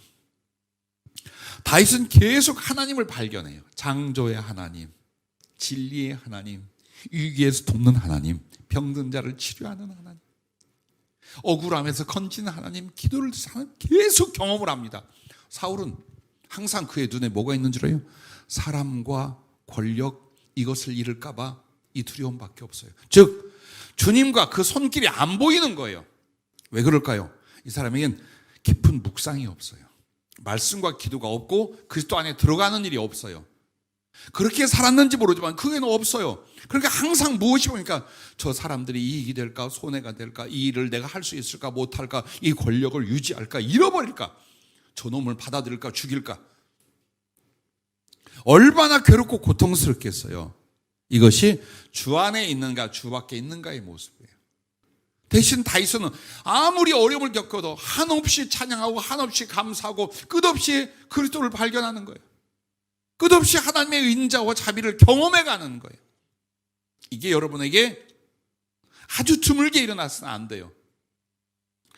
다윗은 계속 하나님을 발견해요. 창조의 하나님, 진리의 하나님, 위기에서 돕는 하나님, 병든 자를 치료하는 하나님, 억울함에서 건지는 하나님, 기도를 듣는 하나님, 계속 경험을 합니다. 사울은 항상 그의 눈에 뭐가 있는 줄 알아요? 사람과 권력, 이것을 잃을까 봐 이 두려움밖에 없어요. 즉 주님과 그 손길이 안 보이는 거예요. 왜 그럴까요? 이 사람에겐 깊은 묵상이 없어요. 말씀과 기도가 없고 그리스도 안에 들어가는 일이 없어요. 그렇게 살았는지 모르지만 그게는 없어요. 그러니까 항상 무엇이 보니까 저 사람들이 이익이 될까 손해가 될까, 이 일을 내가 할 수 있을까 못할까, 이 권력을 유지할까 잃어버릴까, 저놈을 받아들일까 죽일까, 얼마나 괴롭고 고통스럽겠어요. 이것이 주 안에 있는가 주 밖에 있는가의 모습이에요. 대신 다윗은 아무리 어려움을 겪어도 한없이 찬양하고 한없이 감사하고 끝없이 그리스도를 발견하는 거예요. 끝없이 하나님의 인자와 자비를 경험해가는 거예요. 이게 여러분에게 아주 드물게 일어나서는 안 돼요.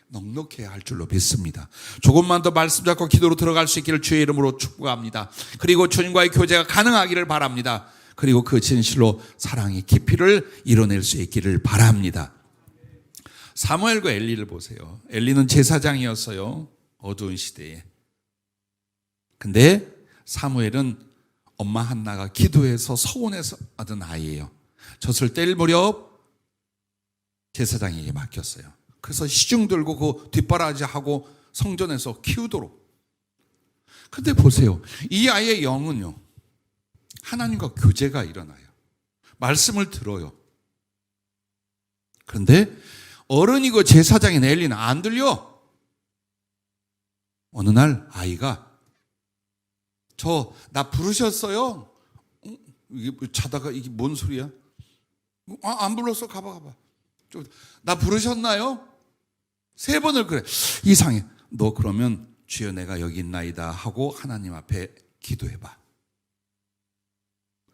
넉넉해야 할 줄로 믿습니다. 조금만 더 말씀 잡고 기도로 들어갈 수 있기를 주의 이름으로 축복합니다. 그리고 주님과의 교제가 가능하기를 바랍니다. 그리고 그 진실로 사랑의 깊이를 이뤄낼 수 있기를 바랍니다. 사무엘과 엘리를 보세요. 엘리는 제사장이었어요. 어두운 시대에. 근데 사무엘은 엄마 한나가 기도해서 서원해서 얻은 아이예요. 젖을 뗄 무렵 제사장에게 맡겼어요. 그래서 시중 들고 그 뒷바라지하고 성전에서 키우도록. 근데 보세요. 이 아이의 영은요, 하나님과 교제가 일어나요. 말씀을 들어요. 그런데 어른이고 제사장인 엘리는 안 들려. 어느 날 아이가 나 부르셨어요? 이게 자다가 이게 뭔 소리야? 안 불렀어. 가봐. 나 부르셨나요? 3번을 그래. 이상해. 너 그러면 주여 내가 여기 있나이다 하고 하나님 앞에 기도해봐.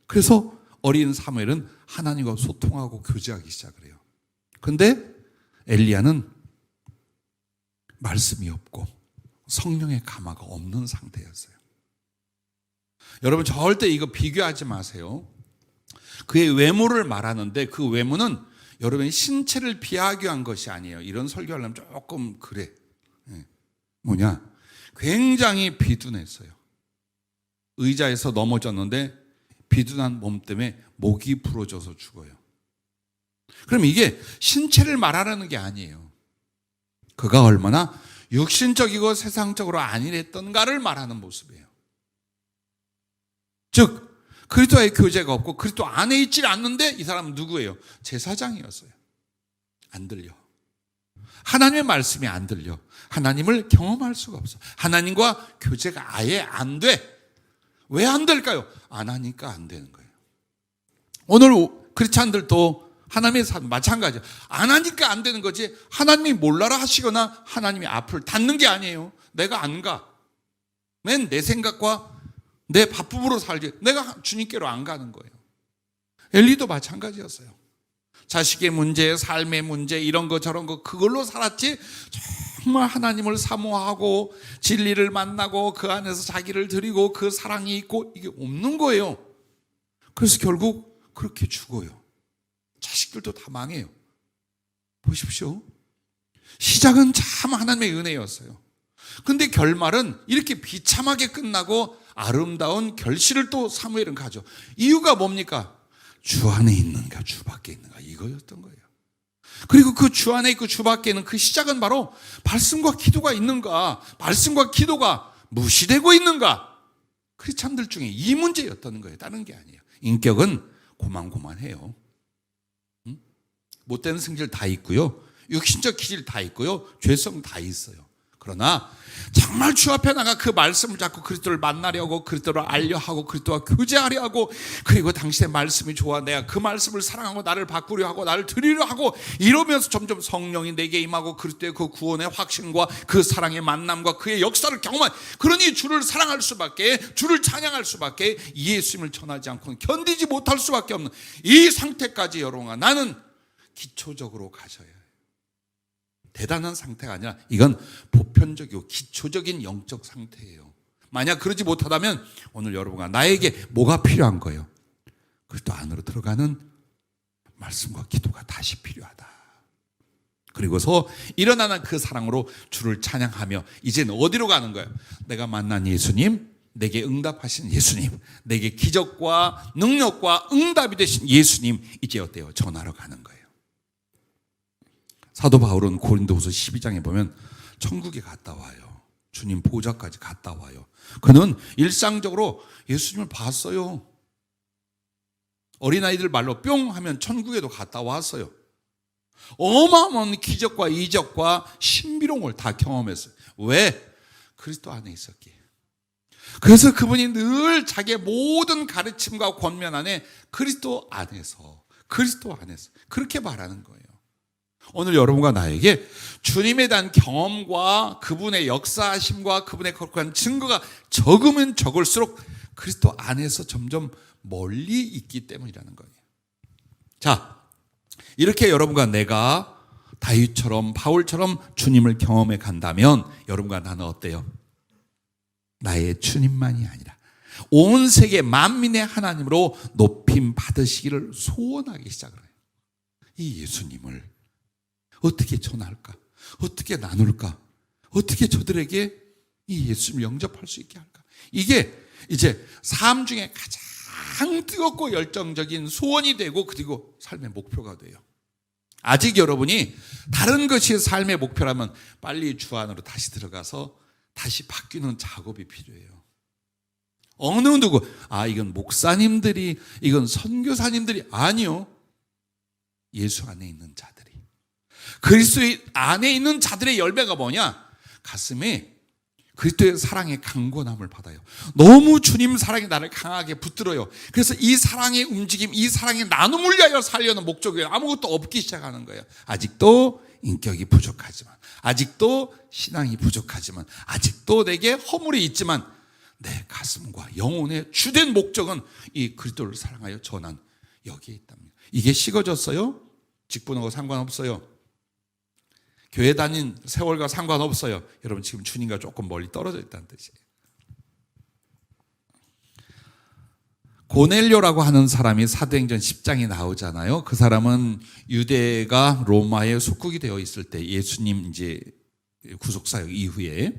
그래서 어린 사무엘은 하나님과 소통하고 교제하기 시작을 해요. 근데 엘리야는 말씀이 없고 성령의 감화가 없는 상태였어요. 여러분 절대 이거 비교하지 마세요. 그의 외모를 말하는데 그 외모는 여러분의 신체를 비하하기 위한 것이 아니에요. 이런 설교하려면 조금 그래. 뭐냐? 굉장히 비둔했어요. 의자에서 넘어졌는데 비둔한 몸 때문에 목이 부러져서 죽어요. 그럼 이게 신체를 말하라는 게 아니에요. 그가 얼마나 육신적이고 세상적으로 안일했던가를 말하는 모습이에요. 즉 그리스도와의 교제가 없고 그리스도 안에 있지 않는데 이 사람은 누구예요? 제사장이었어요. 안 들려. 하나님의 말씀이 안 들려. 하나님을 경험할 수가 없어. 하나님과 교제가 아예 안 돼. 왜 안 될까요? 안 하니까 안 되는 거예요. 오늘 크리스찬들도 하나님의 삶 마찬가지예요. 안 하니까 안 되는 거지 하나님이 몰라라 하시거나 하나님이 앞을 닫는 게 아니에요. 내가 안 가. 맨 내 생각과 내 바쁨으로 살지 내가 주님께로 안 가는 거예요. 엘리도 마찬가지였어요. 자식의 문제, 삶의 문제 이런 거 저런 거 그걸로 살았지 정말 하나님을 사모하고 진리를 만나고 그 안에서 자기를 드리고 그 사랑이 있고 이게 없는 거예요. 그래서 결국 그렇게 죽어요. 자식들도 다 망해요. 보십시오. 시작은 참 하나님의 은혜였어요. 근데 결말은 이렇게 비참하게 끝나고 아름다운 결실을 또 사무엘은 가져. 이유가 뭡니까? 주 안에 있는가 주 밖에 있는가 이거였던 거예요. 그리고 그 주 안에 있고 주 밖에 있는 그 시작은 바로 말씀과 기도가 있는가, 말씀과 기도가 무시되고 있는가. 크리스찬들 중에 이 문제였다는 거예요. 다른 게 아니에요. 인격은 고만고만해요. 못된 성질 다 있고요, 육신적 기질 다 있고요, 죄성 다 있어요. 그러나 정말 주 앞에 나가 그 말씀을 잡고 그리스도를 만나려고, 그리스도를 알려 하고, 그리스도와 교제하려 하고, 그리고 당신의 말씀이 좋아, 내가 그 말씀을 사랑하고 나를 바꾸려 하고 나를 드리려 하고, 이러면서 점점 성령이 내게 임하고 그리스도의 그 구원의 확신과 그 사랑의 만남과 그의 역사를 경험한, 그러니 주를 사랑할 수밖에, 주를 찬양할 수밖에, 예수님을 전하지 않고는 견디지 못할 수밖에 없는 이 상태까지 여러분과 나는 기초적으로 가셔야 해요. 대단한 상태가 아니라 이건 보편적이고 기초적인 영적 상태예요. 만약 그러지 못하다면 오늘 여러분과 나에게 뭐가 필요한 거예요? 그리스도 안으로 들어가는 말씀과 기도가 다시 필요하다. 그리고서 일어나는 그 사랑으로 주를 찬양하며 이제는 어디로 가는 거예요? 내가 만난 예수님, 내게 응답하신 예수님, 내게 기적과 능력과 응답이 되신 예수님, 이제 어때요? 전하러 가는 거예요. 사도 바울은 고린도후서 12장에 보면 천국에 갔다 와요. 주님 보좌까지 갔다 와요. 그는 일상적으로 예수님을 봤어요. 어린아이들 말로 뿅 하면 천국에도 갔다 왔어요. 어마어마한 기적과 이적과 신비로움을 다 경험했어요. 왜? 그리스도 안에 있었기에. 그래서 그분이 늘 자기의 모든 가르침과 권면 안에 그리스도 안에서 그렇게 말하는 거예요. 오늘 여러분과 나에게 주님에 대한 경험과 그분의 역사하심과 그분의 거룩한 증거가 적으면 적을수록 그리스도 안에서 점점 멀리 있기 때문이라는 거예요. 자, 이렇게 여러분과 내가 다윗처럼 바울처럼 주님을 경험해 간다면 여러분과 나는 어때요? 나의 주님만이 아니라 온 세계 만민의 하나님으로 높임 받으시기를 소원하기 시작을 해요. 이 예수님을 어떻게 전할까? 어떻게 나눌까? 어떻게 저들에게 이 예수님을 영접할 수 있게 할까? 이게 이제 삶 중에 가장 뜨겁고 열정적인 소원이 되고 그리고 삶의 목표가 돼요. 아직 여러분이 다른 것이 삶의 목표라면 빨리 주 안으로 다시 들어가서 다시 바뀌는 작업이 필요해요. 어느 누구, 이건 목사님들이, 이건 선교사님들이, 아니요. 예수 안에 있는 자들이. 그리스도 안에 있는 자들의 열매가 뭐냐? 가슴에 그리스도의 사랑의 강건함을 받아요. 너무 주님 사랑이 나를 강하게 붙들어요. 그래서 이 사랑의 움직임, 이 사랑의 나눔을 위하여 살려는 목적이 아무것도 없기 시작하는 거예요. 아직도 인격이 부족하지만, 아직도 신앙이 부족하지만, 아직도 내게 허물이 있지만 내 가슴과 영혼의 주된 목적은 이 그리스도를 사랑하여 전한 여기에 있답니다. 이게 식어졌어요? 직분하고 상관없어요. 교회 다닌 세월과 상관없어요. 여러분 지금 주님과 조금 멀리 떨어져 있다는 뜻이에요. 고넬료라고 하는 사람이 사도행전 10장에 나오잖아요. 그 사람은 유대가 로마의 속국이 되어 있을 때 예수님 이제 구속사역 이후에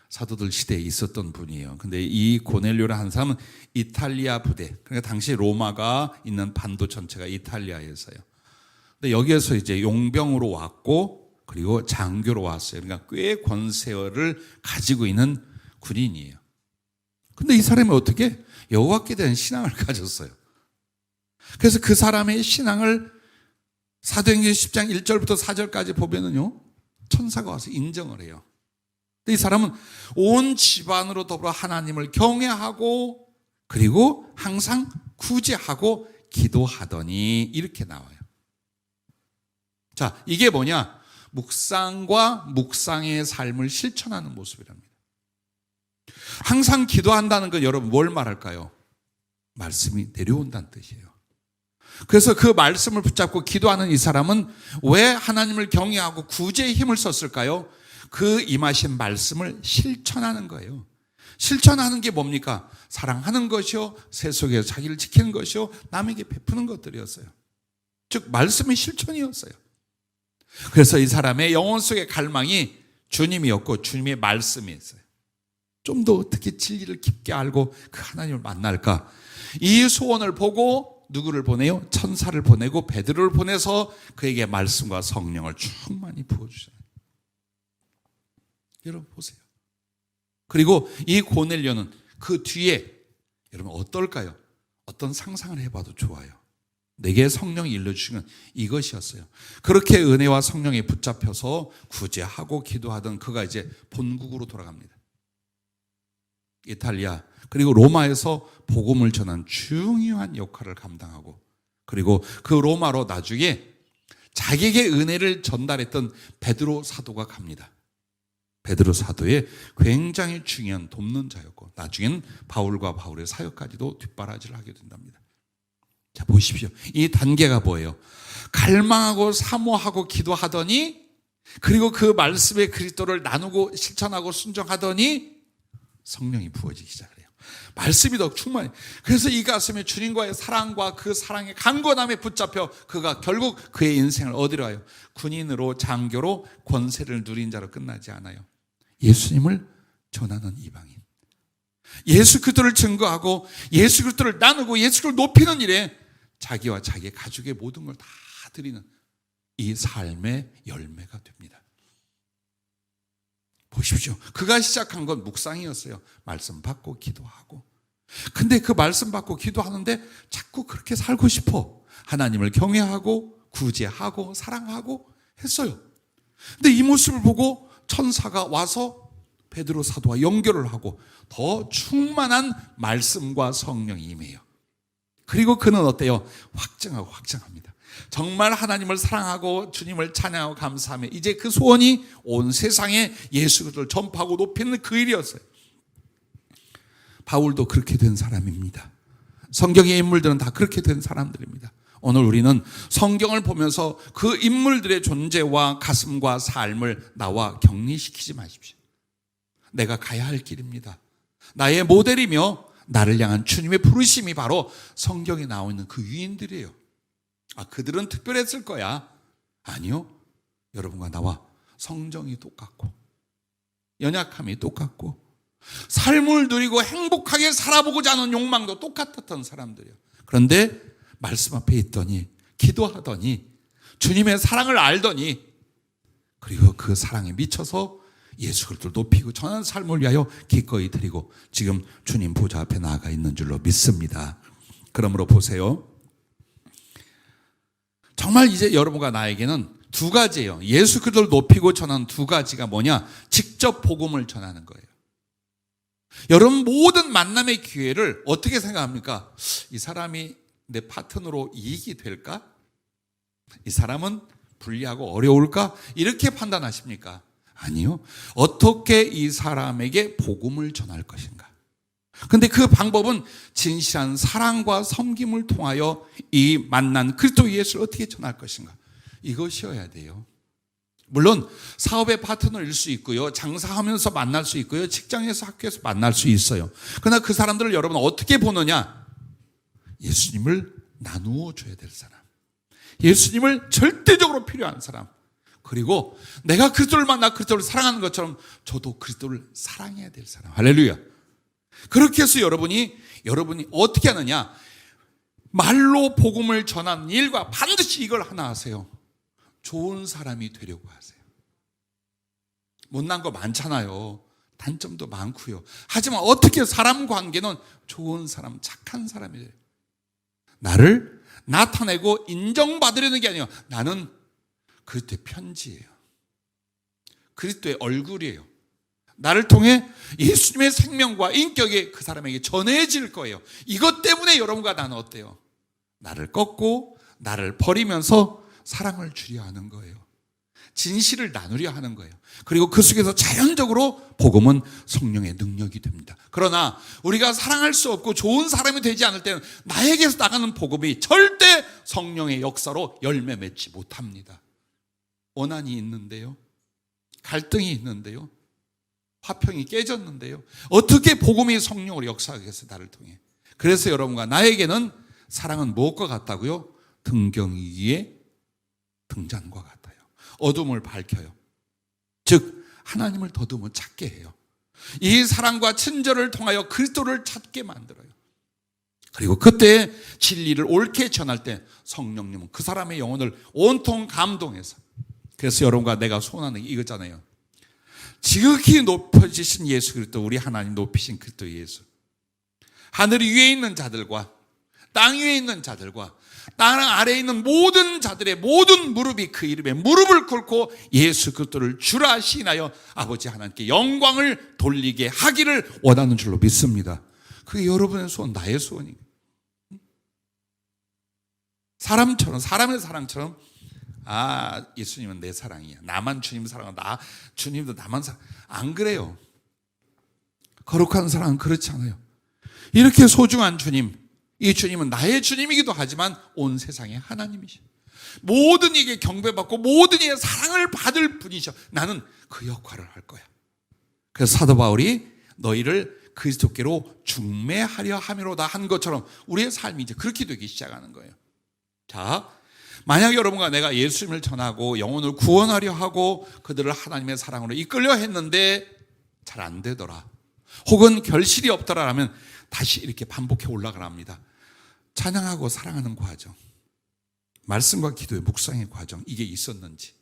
사도들 시대에 있었던 분이에요. 근데 이 고넬료라 하는 사람은 이탈리아 부대, 그러니까 당시 로마가 있는 반도 전체가 이탈리아에서요. 근데 여기에서 이제 용병으로 왔고 그리고 장교로 왔어요. 그러니까 꽤 권세를 가지고 있는 군인이에요. 근데 이 사람이 어떻게 여호와께 대한 신앙을 가졌어요. 그래서 그 사람의 신앙을 사도행전 10장 1절부터 4절까지 보면은요, 천사가 와서 인정을 해요. 근데 이 사람은 온 집안으로 더불어 하나님을 경외하고 그리고 항상 구제하고 기도하더니 이렇게 나와요. 자, 이게 뭐냐? 묵상과 묵상의 삶을 실천하는 모습이랍니다. 항상 기도한다는 건 여러분 뭘 말할까요? 말씀이 내려온다는 뜻이에요. 그래서 그 말씀을 붙잡고 기도하는 이 사람은 왜 하나님을 경외하고 구제의 힘을 썼을까요? 그 임하신 말씀을 실천하는 거예요. 실천하는 게 뭡니까? 사랑하는 것이요, 세속에서 자기를 지키는 것이요, 남에게 베푸는 것들이었어요. 즉 말씀의 실천이었어요. 그래서 이 사람의 영혼 속의 갈망이 주님이었고 주님의 말씀이었어요. 좀 더 어떻게 진리를 깊게 알고 그 하나님을 만날까? 이 소원을 보고 누구를 보내요? 천사를 보내고 베드로를 보내서 그에게 말씀과 성령을 충만히 부어주잖아요. 여러분 보세요. 그리고 이 고넬료는 그 뒤에 여러분 어떨까요? 어떤 상상을 해봐도 좋아요. 내게 성령이 일러주신 건 이것이었어요. 그렇게 은혜와 성령에 붙잡혀서 구제하고 기도하던 그가 이제 본국으로 돌아갑니다. 이탈리아 그리고 로마에서 복음을 전한 중요한 역할을 감당하고, 그리고 그 로마로 나중에 자기에게 은혜를 전달했던 베드로 사도가 갑니다. 베드로 사도의 굉장히 중요한 돕는 자였고, 나중에는 바울과 바울의 사역까지도 뒷바라지를 하게 된답니다. 자, 보십시오. 이 단계가 뭐예요? 갈망하고 사모하고 기도하더니, 그리고 그 말씀의 그리스도를 나누고 실천하고 순종하더니 성령이 부어지기 시작해요. 말씀이 더 충만해. 그래서 이 가슴에 주님과의 사랑과 그 사랑의 강건함에 붙잡혀 그가 결국 그의 인생을 어디로 가요? 군인으로, 장교로 권세를 누린 자로 끝나지 않아요. 예수님을 전하는 이방인, 예수 그리스도를 증거하고 예수 그리스도를 나누고 예수 그리스도를 높이는 일에 자기와 자기의 가족의 모든 걸 다 드리는 이 삶의 열매가 됩니다. 보십시오. 그가 시작한 건 묵상이었어요. 말씀 받고 기도하고. 근데 그 말씀 받고 기도하는데 자꾸 그렇게 살고 싶어. 하나님을 경외하고 구제하고 사랑하고 했어요. 근데 이 모습을 보고 천사가 와서 베드로 사도와 연결을 하고 더 충만한 말씀과 성령이 임해요. 그리고 그는 어때요? 확증합니다. 정말 하나님을 사랑하고 주님을 찬양하고 감사하며 이제 그 소원이 온 세상에 예수 그리스도를 전파하고 높이는 그 일이었어요. 바울도 그렇게 된 사람입니다. 성경의 인물들은 다 그렇게 된 사람들입니다. 오늘 우리는 성경을 보면서 그 인물들의 존재와 가슴과 삶을 나와 격리시키지 마십시오. 내가 가야 할 길입니다. 나의 모델이며 나를 향한 주님의 부르심이 바로 성경에 나와 있는 그 유인들이에요. 그들은 특별했을 거야. 아니요. 여러분과 나와 성정이 똑같고 연약함이 똑같고 삶을 누리고 행복하게 살아보고자 하는 욕망도 똑같았던 사람들이에요. 그런데 말씀 앞에 있더니 기도하더니 주님의 사랑을 알더니 그리고 그 사랑에 미쳐서 예수 그리스도를 높이고 전하는 삶을 위하여 기꺼이 드리고 지금 주님 보좌 앞에 나아가 있는 줄로 믿습니다. 그러므로 보세요. 정말 이제 여러분과 나에게는 두 가지예요. 예수 그리스도를 높이고 전하는 두 가지가 뭐냐? 직접 복음을 전하는 거예요. 여러분 모든 만남의 기회를 어떻게 생각합니까? 이 사람이 내 파트너로 이익이 될까? 이 사람은 불리하고 어려울까? 이렇게 판단하십니까? 아니요. 어떻게 이 사람에게 복음을 전할 것인가? 근데 그 방법은 진실한 사랑과 섬김을 통하여 이 만난 그리스도 예수를 어떻게 전할 것인가? 이것이어야 돼요. 물론 사업의 파트너일 수 있고요. 장사하면서 만날 수 있고요. 직장에서 학교에서 만날 수 있어요. 그러나 그 사람들을 여러분 어떻게 보느냐? 예수님을 나누어 줘야 될 사람, 예수님을 절대적으로 필요한 사람, 그리고 내가 그리스도를 만나 그리스도를 사랑하는 것처럼 저도 그리스도를 사랑해야 될 사람. 할렐루야. 그렇게 해서 여러분이 어떻게 하느냐? 말로 복음을 전하는 일과 반드시 이걸 하나 하세요. 좋은 사람이 되려고 하세요. 못난 거 많잖아요. 단점도 많고요. 하지만 어떻게 사람 관계는 좋은 사람, 착한 사람이 돼요. 나를 나타내고 인정받으려는 게 아니에요. 나는 그리스도의 편지예요. 그리스도의 얼굴이에요. 나를 통해 예수님의 생명과 인격이 그 사람에게 전해질 거예요. 이것 때문에 여러분과 나는 어때요? 나를 꺾고 나를 버리면서 사랑을 주려 하는 거예요. 진실을 나누려 하는 거예요. 그리고 그 속에서 자연적으로 복음은 성령의 능력이 됩니다. 그러나 우리가 사랑할 수 없고 좋은 사람이 되지 않을 때는 나에게서 나가는 복음이 절대 성령의 역사로 열매 맺지 못합니다. 원한이 있는데요. 갈등이 있는데요. 화평이 깨졌는데요. 어떻게 복음이 성령으로 역사하겠어요? 나를 통해. 그래서 여러분과 나에게는 사랑은 무엇과 같다고요? 등경이기에 등잔과 같아요. 어둠을 밝혀요. 즉 하나님을 더듬어 찾게 해요. 이 사랑과 친절을 통하여 그리스도를 찾게 만들어요. 그리고 그때 진리를 옳게 전할 때 성령님은 그 사람의 영혼을 온통 감동해서, 그래서 여러분과 내가 소원하는 게 이거잖아요. 지극히 높여지신 예수 그리스도, 우리 하나님 높이신 그리스도 예수, 하늘 위에 있는 자들과 땅 위에 있는 자들과 땅 아래에 있는 모든 자들의 모든 무릎이 그 이름에 무릎을 꿇고 예수 그리스도를 주라 시인하여 아버지 하나님께 영광을 돌리게 하기를 원하는 줄로 믿습니다. 그게 여러분의 소원, 나의 소원이에요. 사람처럼, 사람의 사랑처럼, 아, 예수님은 내 사랑이야, 나만 주님 사랑하고 주님도 나만 사랑, 안 그래요. 거룩한 사랑은 그렇지 않아요. 이렇게 소중한 주님, 이 주님은 나의 주님이기도 하지만 온 세상의 하나님이셔. 모든 이에게 경배받고 모든 이의 사랑을 받을 분이셔. 나는 그 역할을 할 거야. 그래서 사도 바울이 너희를 그리스도께로 중매하려 함이로다 한 것처럼 우리의 삶이 이제 그렇게 되기 시작하는 거예요. 자, 만약 여러분과 내가 예수님을 전하고 영혼을 구원하려 하고 그들을 하나님의 사랑으로 이끌려 했는데 잘 안 되더라, 혹은 결실이 없더라라면 다시 이렇게 반복해 올라가랍니다. 찬양하고 사랑하는 과정, 말씀과 기도의 묵상의 과정, 이게 있었는지.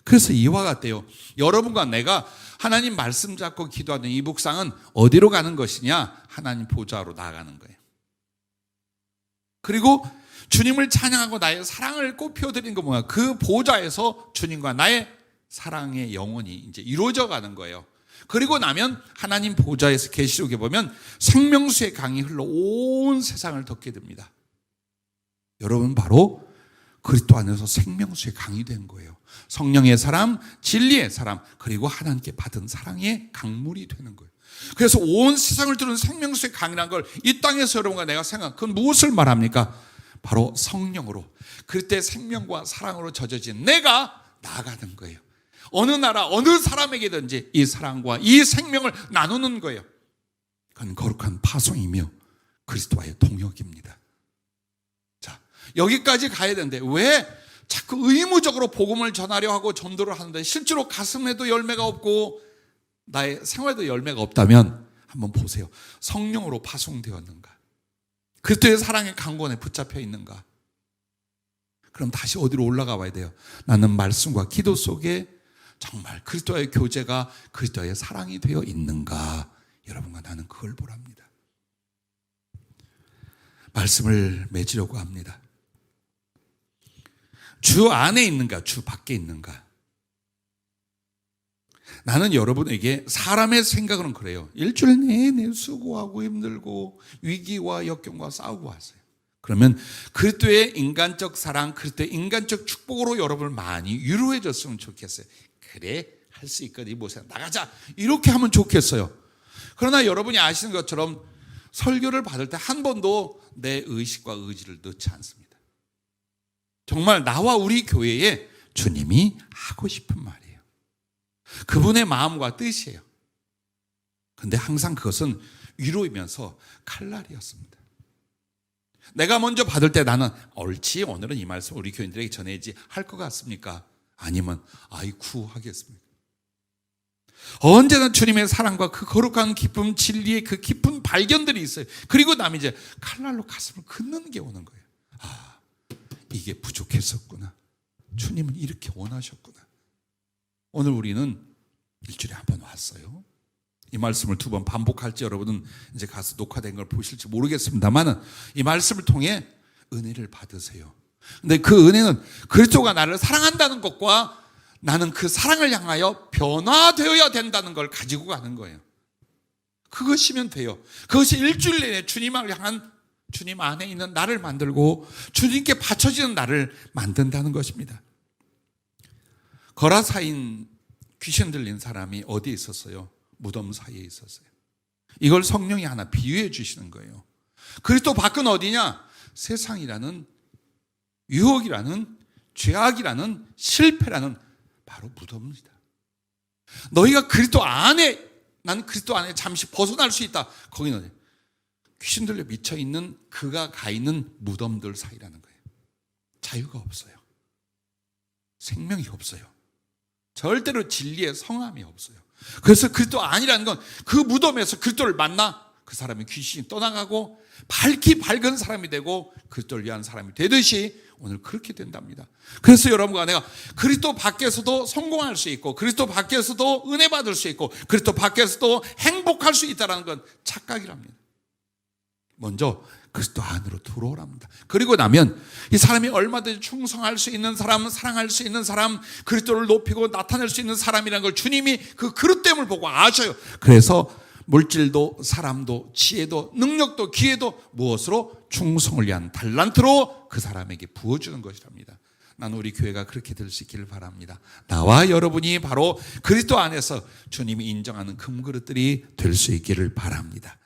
그래서 이와 같대요. 여러분과 내가 하나님 말씀 잡고 기도하는 이 묵상은 어디로 가는 것이냐? 하나님 보좌로 나아가는 거예요. 그리고 주님을 찬양하고 나의 사랑을 꽃피워드리는 거 뭐야? 그 보좌에서 주님과 나의 사랑의 영혼이 이제 이루어져 가는 거예요. 그리고 나면 하나님 보좌에서 계시록에 보면 생명수의 강이 흘러 온 세상을 덮게 됩니다. 여러분 바로 그리스도 안에서 생명수의 강이 된 거예요. 성령의 사람, 진리의 사람, 그리고 하나님께 받은 사랑의 강물이 되는 거예요. 그래서 온 세상을 두는 생명수의 강이라는 걸 이 땅에서 여러분과 내가 생각, 그건 무엇을 말합니까? 바로 성령으로, 그때 생명과 사랑으로 젖어진 내가 나아가는 거예요. 어느 나라 어느 사람에게든지 이 사랑과 이 생명을 나누는 거예요. 그건 거룩한 파송이며 그리스도와의 동역입니다. 자, 여기까지 가야 되는데 왜 자꾸 의무적으로 복음을 전하려 하고 전도를 하는데 실제로 가슴에도 열매가 없고 나의 생활에도 열매가 없다면 한번 보세요. 성령으로 파송되었는가? 그리스도의 사랑의 강권에 붙잡혀 있는가? 그럼 다시 어디로 올라가 봐야 돼요? 나는 말씀과 기도 속에 정말 그리스도의 교제가 그리스도의 사랑이 되어 있는가? 여러분과 나는 그걸 보랍니다. 말씀을 맺으려고 합니다. 주 안에 있는가? 주 밖에 있는가? 나는 여러분에게 사람의 생각으로는 그래요. 일주일 내내 수고하고 힘들고 위기와 역경과 싸우고 왔어요. 그러면 그리스도의 인간적 사랑, 그리스도의 인간적 축복으로 여러분을 많이 위로해 줬으면 좋겠어요. 그래, 할 수 있거든, 모세야, 나가자, 이렇게 하면 좋겠어요. 그러나 여러분이 아시는 것처럼 설교를 받을 때 한 번도 내 의식과 의지를 넣지 않습니다. 정말 나와 우리 교회에 주님이 하고 싶은 말이에요. 그분의 마음과 뜻이에요. 그런데 항상 그것은 위로이면서 칼날이었습니다. 내가 먼저 받을 때 나는 옳지, 오늘은 이 말씀 우리 교인들에게 전해야지 할 것 같습니까? 아니면 아이쿠 하겠습니까? 언제나 주님의 사랑과 그 거룩한 기쁨, 진리의 그 깊은 발견들이 있어요. 그리고 남이 이제 칼날로 가슴을 긋는 게 오는 거예요. 아, 이게 부족했었구나. 주님은 이렇게 원하셨구나. 오늘 우리는 일주일에 한 번 왔어요. 이 말씀을 2번 반복할지 여러분은 이제 가서 녹화된 걸 보실지 모르겠습니다만 이 말씀을 통해 은혜를 받으세요. 근데 그 은혜는 그리스도가 나를 사랑한다는 것과 나는 그 사랑을 향하여 변화되어야 된다는 걸 가지고 가는 거예요. 그것이면 돼요. 그것이 일주일 내내 주님을 향한, 주님 안에 있는 나를 만들고 주님께 바쳐지는 나를 만든다는 것입니다. 거라사인 귀신 들린 사람이 어디에 있었어요? 무덤 사이에 있었어요. 이걸 성령이 하나 비유해 주시는 거예요. 그리스도 밖은 어디냐? 세상이라는, 유혹이라는, 죄악이라는, 실패라는 바로 무덤입니다. 너희가 그리스도 안에, 난 그리스도 안에 잠시 벗어날 수 있다. 거기는 귀신 들려 미쳐 있는, 그가 가 있는 무덤들 사이라는 거예요. 자유가 없어요. 생명이 없어요. 절대로 진리의 성함이 없어요. 그래서 그리스도 아니라는 건 그 무덤에서 그리스도를 만나 그 사람이 귀신이 떠나가고 밝기 밝은 사람이 되고 그리스도를 위한 사람이 되듯이 오늘 그렇게 된답니다. 그래서 여러분과 내가 그리스도 밖에서도 성공할 수 있고 그리스도 밖에서도 은혜 받을 수 있고 그리스도 밖에서도 행복할 수 있다는 건 착각이랍니다. 먼저 그리스도 안으로 들어오랍니다. 그리고 나면 이 사람이 얼마든지 충성할 수 있는 사람, 사랑할 수 있는 사람, 그리스도를 높이고 나타낼 수 있는 사람이라는 걸 주님이 그 그릇됨을 보고 아셔요. 그래서 물질도 사람도 지혜도 능력도 기회도 무엇으로? 충성을 위한 달란트로 그 사람에게 부어주는 것이랍니다. 나는 우리 교회가 그렇게 될 수 있기를 바랍니다. 나와 여러분이 바로 그리스도 안에서 주님이 인정하는 금그릇들이 될 수 있기를 바랍니다.